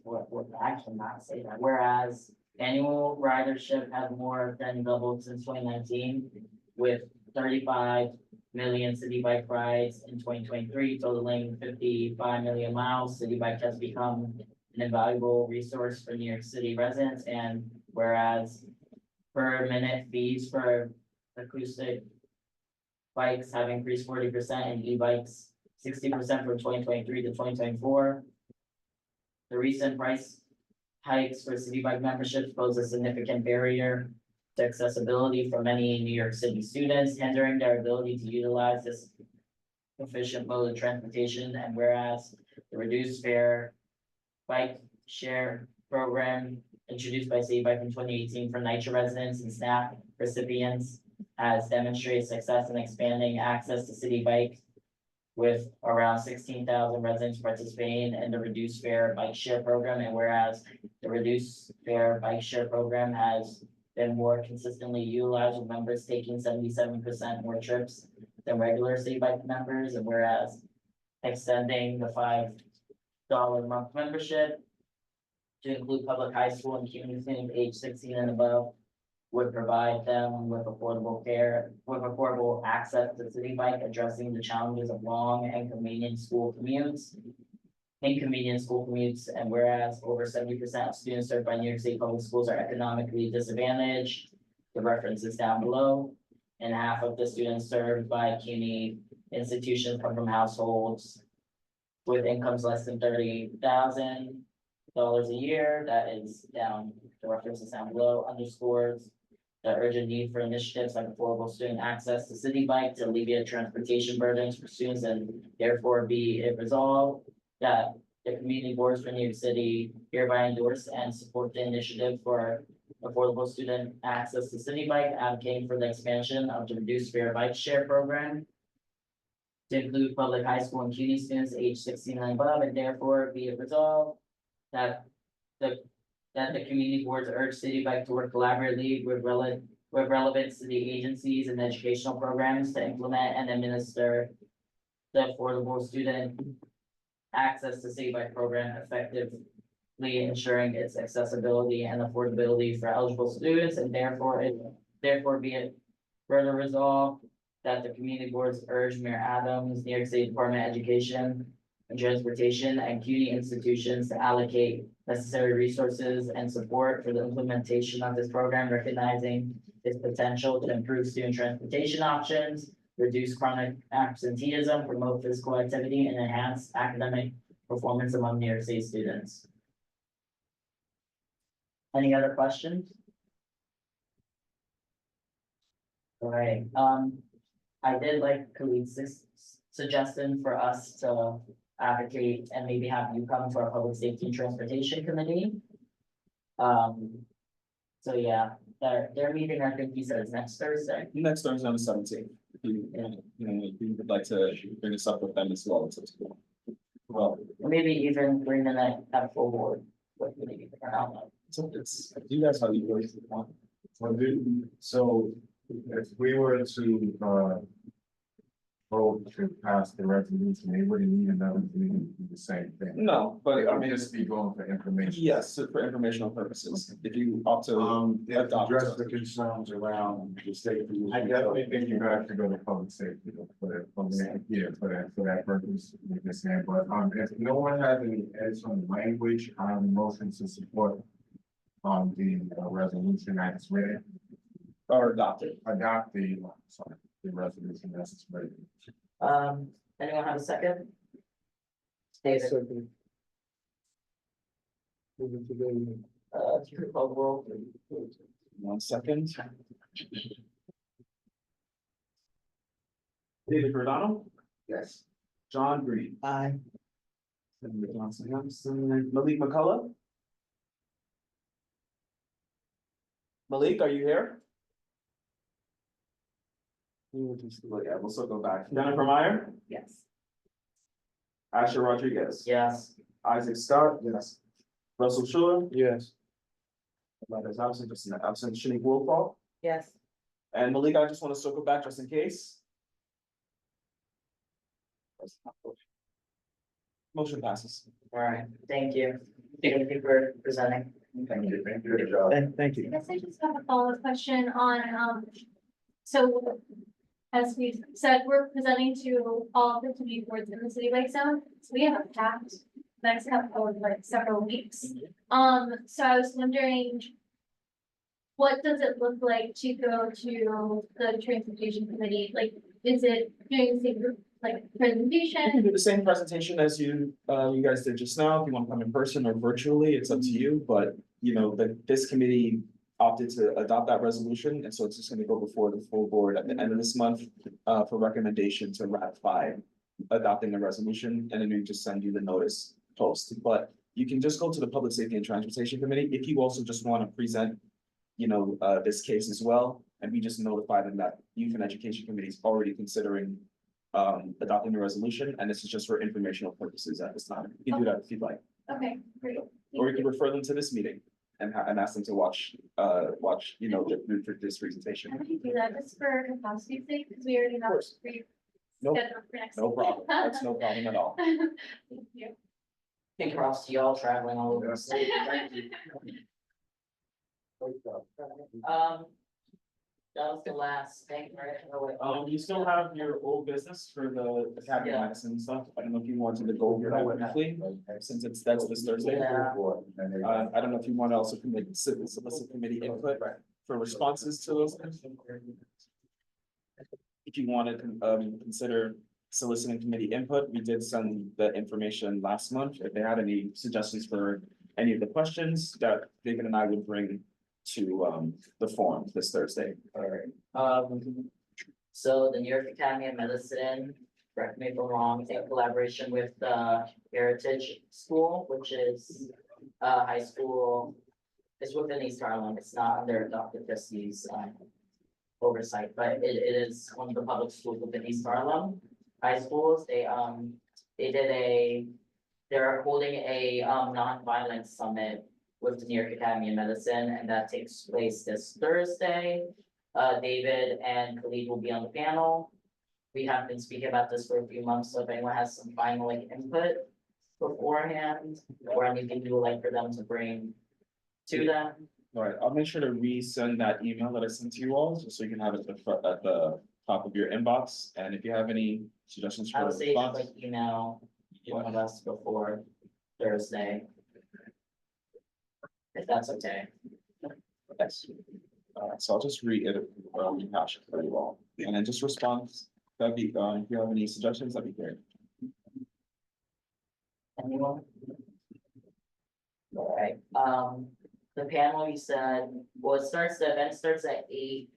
I cannot say that, whereas annual ridership has more than doubled since 2019. With 35 million city bike rides in 2023, totaling 55 million miles, city bike has become an invaluable resource for New York City residents, and whereas per minute fees for acoustic bikes have increased 40% and e-bikes 60% from 2023 to 2024. The recent price hikes for city bike memberships pose a significant barrier to accessibility for many New York City students, hindering their ability to utilize this efficient mode of transportation. And whereas the reduced fare bike share program introduced by City Bike in 2018 for NYCHA residents and SNAP recipients has demonstrated success in expanding access to city bike, with around 16,000 residents participating in the reduced fare bike share program. And whereas the reduced fare bike share program has been more consistently utilized, with members taking 77% more trips than regular city bike members. And whereas extending the $5 a month membership to include public high school and community students age 16 and above would provide them with affordable access to city bike, addressing the challenges of long and inconvenient school commutes. And whereas over 70% of students served by New York State public schools are economically disadvantaged, the reference is down below. And half of the students served by CUNY institutions come from households with incomes less than $30,000 a year. That is down, the reference is down below, underscores the urgent need for initiatives like affordable student access to city bike to alleviate transportation burdens for students, and therefore be it resolved that the community boards for New York City hereby endorse and support the initiative for affordable student access to city bike, advocating for the expansion of the reduced fare bike share program to include public high school and CUNY students age 16 and above, and therefore be it resolved that the community boards urge city bike to work collaboratively with relevant city agencies and educational programs to implement and administer the affordable student access to city bike program, effectively ensuring its accessibility and affordability for eligible students. And therefore be it further resolved that the community boards urge Mayor Adams, New York State Department of Education and Transportation, and CUNY institutions to allocate necessary resources and support for the implementation of this program, recognizing its potential to improve student transportation options, reduce chronic absenteeism, promote physical activity, and enhance academic performance among New York State students. Any other questions? All right, I did like Khalid's suggestion for us to advocate and maybe have you come to our Public Safety and Transportation Committee. So yeah, their meeting, I think you said is next Thursday. Next Thursday on the 17th. If you would like to bring this up with them as well, it's cool. Well, Maybe even bring the night at full board. With maybe, I don't know. it's, you guys how you guys want. So if we were to, vote to pass the resolution, they wouldn't need another meeting to do the same thing. No, but It I would mean, just be going for information. yes, for informational purposes, if you opt to. They have to adopt address it. the concerns around the safety. I definitely think you guys should go to public safety for that purpose, with this hand, but, if no one has any edits on the language, I'm motion to support the resolution that's written, Or adopted. adopt the resolution that's written. Anyone have a second? David, Second. Moving to the. if you could call the roll, please. 1 second. David Giordano, Yes. John Green. Aye. Senator Johnson Thompson, Malik McCullough. Malik, are you here? Well, yeah, we'll still go back. Jennifer Meyer, Yes. Asher Rodriguez. Yes. Isaac Scott, yes. Russell Shore, Yes. Is absent, just an absent, Shanique roll call. Yes. And Malika, I just want to circle back just in case. Motion passes. All right, thank you. Thank you for presenting. Thank you, good job. Thank you. I guess I just have a follow-up question on, so as we said, we're presenting to all of the community boards in the city of Lake Zone. So we have a packed next couple of like several weeks. So I was wondering, what does it look like to go to the transportation committee? Like, is it doing the same like You can presentation? do the same presentation as you guys did just now. If you want to come in person or virtually, it's up to you, but you know, this committee opted to adopt that resolution, and so it's just gonna go before the full board at the end of this month for recommendation to ratify adopting the resolution, and then we just send you the notice post. But you can just go to the Public Safety and Transportation Committee if you also just want to present, you know, this case as well, and we just notify them that Youth and Education Committee is already considering adopting the resolution, and this is just for informational purposes at this time. You can do that if you'd like, Okay, great. or you can refer them to this meeting and ask them to watch, you know, this presentation. How would you do that just for capacity's sake? Because we already have. course. Nope, Scheduled for next no week. problem, that's no problem at all. Thank you. Big props to y'all traveling all over the state. That was the last thing, right? Oh, wait. You still have your old business for the Academy of Yeah. Medicine stuff. I don't know if you wanted to go over that briefly, since that's this Thursday. Yeah. I don't know if you want to also solicit committee input for responses to those things. If you wanted to consider soliciting committee input, we did send the information last month. If they had any suggestions for any of the questions that David and I would bring to the forum this Thursday. All right. So the New York Academy of Medicine, correct me if I'm wrong, in collaboration with the Heritage School, which is high school. It's within East Harlem. It's not under Dr. Christie's oversight, but it is one of the public schools within East Harlem. High schools, they're holding a nonviolent summit with the New York Academy of Medicine, and that takes place this Thursday. David and Khalid will be on the panel. We have been speaking about this for a few months, so if anyone has some final like input beforehand, or anything you would like for them to bring to them. All right, I'll make sure to resend that email that I sent to you all, just so you can have it at the top of your inbox, and if you have any suggestions I for would say just response. like email one of us before Thursday. If that's okay. Yes. So I'll just rehash it for you all, and then just respond. That'd be, if you have any suggestions, that'd be great. Anyone? All right, the panel you said, well, the event starts at 8:30,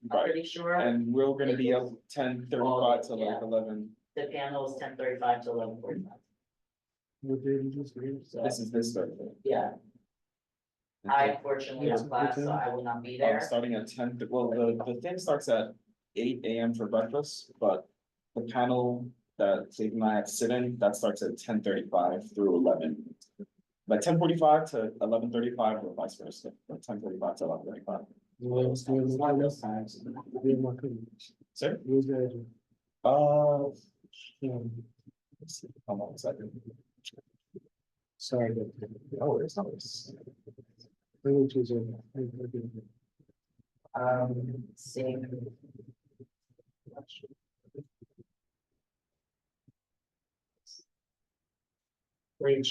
I'm Right. pretty sure. And we're gonna be up 10:35 to like Yeah. 11. The panel is 10:35 to 11:45, What day did you say? so, This is this Thursday. yeah, I unfortunately have class, so I will not be there. Starting at 10, well, the thing starts at 8 AM for breakfast, but the panel that Dave and I have to sit in, that starts at 10:35 through 11. Like 10:45 to 11:35 or vice versa, or 10:45 to 11:35. Well, It's one of those times. Sir? Where's the address? Let's see, hold on a second. Sorry. Oh, it's not this. Which is Seeing.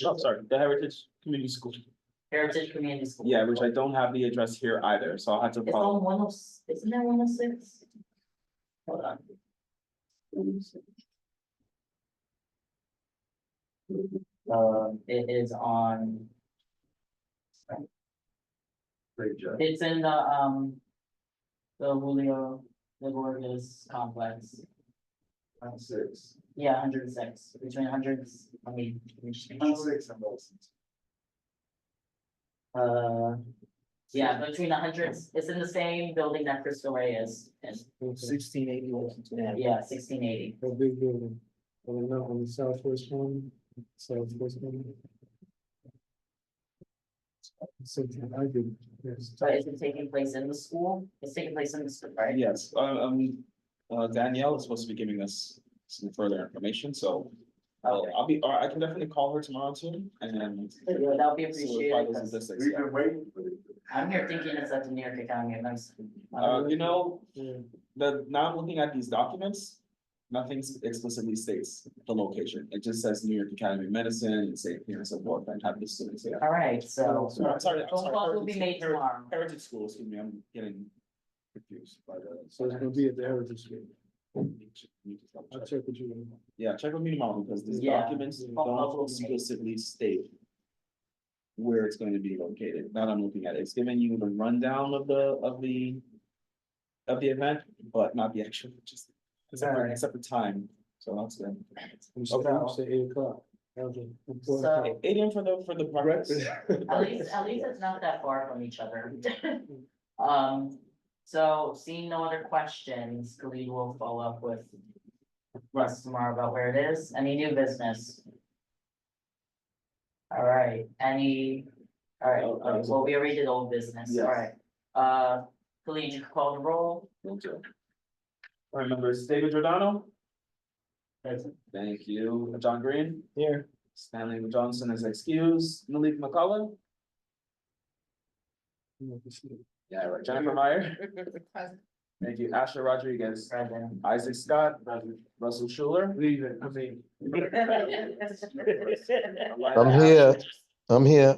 Oh, sorry, the Heritage Community School. Heritage Community School. Yeah, which I don't have the address here either, so I'll have to It's follow. on 106, isn't that 106? Hold on. It is on, Great job. it's in the Julio de Borges complex. 6. Yeah, 106, between 100, let me just make sure. 6 and Wilson. Yeah, between 100, it's in the same building that Crystal Ray is, in. 1680 Washington Avenue. Yeah, 1680. a big building. On the southwest one, southwest one. Something I did, yes. But is it taking place in the school? It's taking place in the school, right? Yes, Danielle is supposed to be giving us some further information, so. I'll be, I can definitely call her tomorrow too, and then. Yeah, that'll be solidify appreciated, those 'cause statistics, We've yeah. been waiting for it. I'm here thinking it's at the New York Academy of Medicine. You know, Yeah. now I'm looking at these documents, nothing explicitly states the location. It just says New York Academy of Medicine and say, you know, so forth, and have the students, yeah. All right, so. Sorry, Phone calls will be made Heritage- tomorrow. Heritage School, excuse me, I'm getting confused by the. So it's gonna be at the Heritage School. I'll check with you. Yeah, check with me tomorrow, because these Yeah. documents Phone calls will don't be made. explicitly state where it's going to be located. Now that I'm looking at it, it's giving you the rundown of the event, but not the actual, just Alright. except the time. So that's good. You said, you said 8 o'clock. That was an important So- time. 8 AM for the breakfast. At least it's not that far from each other. So seeing no other questions, Khalid will follow up with Russ tomorrow about where it is. Any new business? All right, well, we already did old business, Yes. all right. Khalid, you can call the roll. Thank you. All right, members, David Giordano. Thank you. John Green. Here. Stanley Johnson is excused. Malik McCullough. Yeah, right. Jennifer Meyer. Thank you. Asher Rodriguez. Present. Isaac Scott. Russell Schuler. Leave it, I mean. I'm here. I'm here.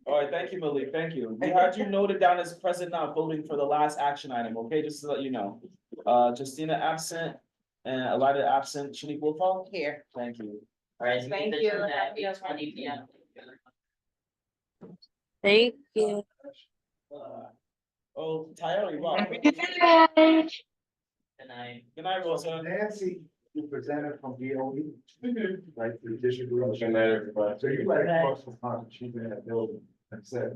All right, thank you, Malik. Thank you. We had you noted down as present now voting for the last action item, okay, just to let you know. Justina absent and Elida absent. Shanique Wolfall? Here. Thank you. All right. Thank At you. 8:20 PM. Thank you. Oh, Tyler, wow. Good night. Good night, Rosa. Nancy, you presented from DOE. Right, the district. Good night, everybody. So you like, across the front, she's in that building, that's it.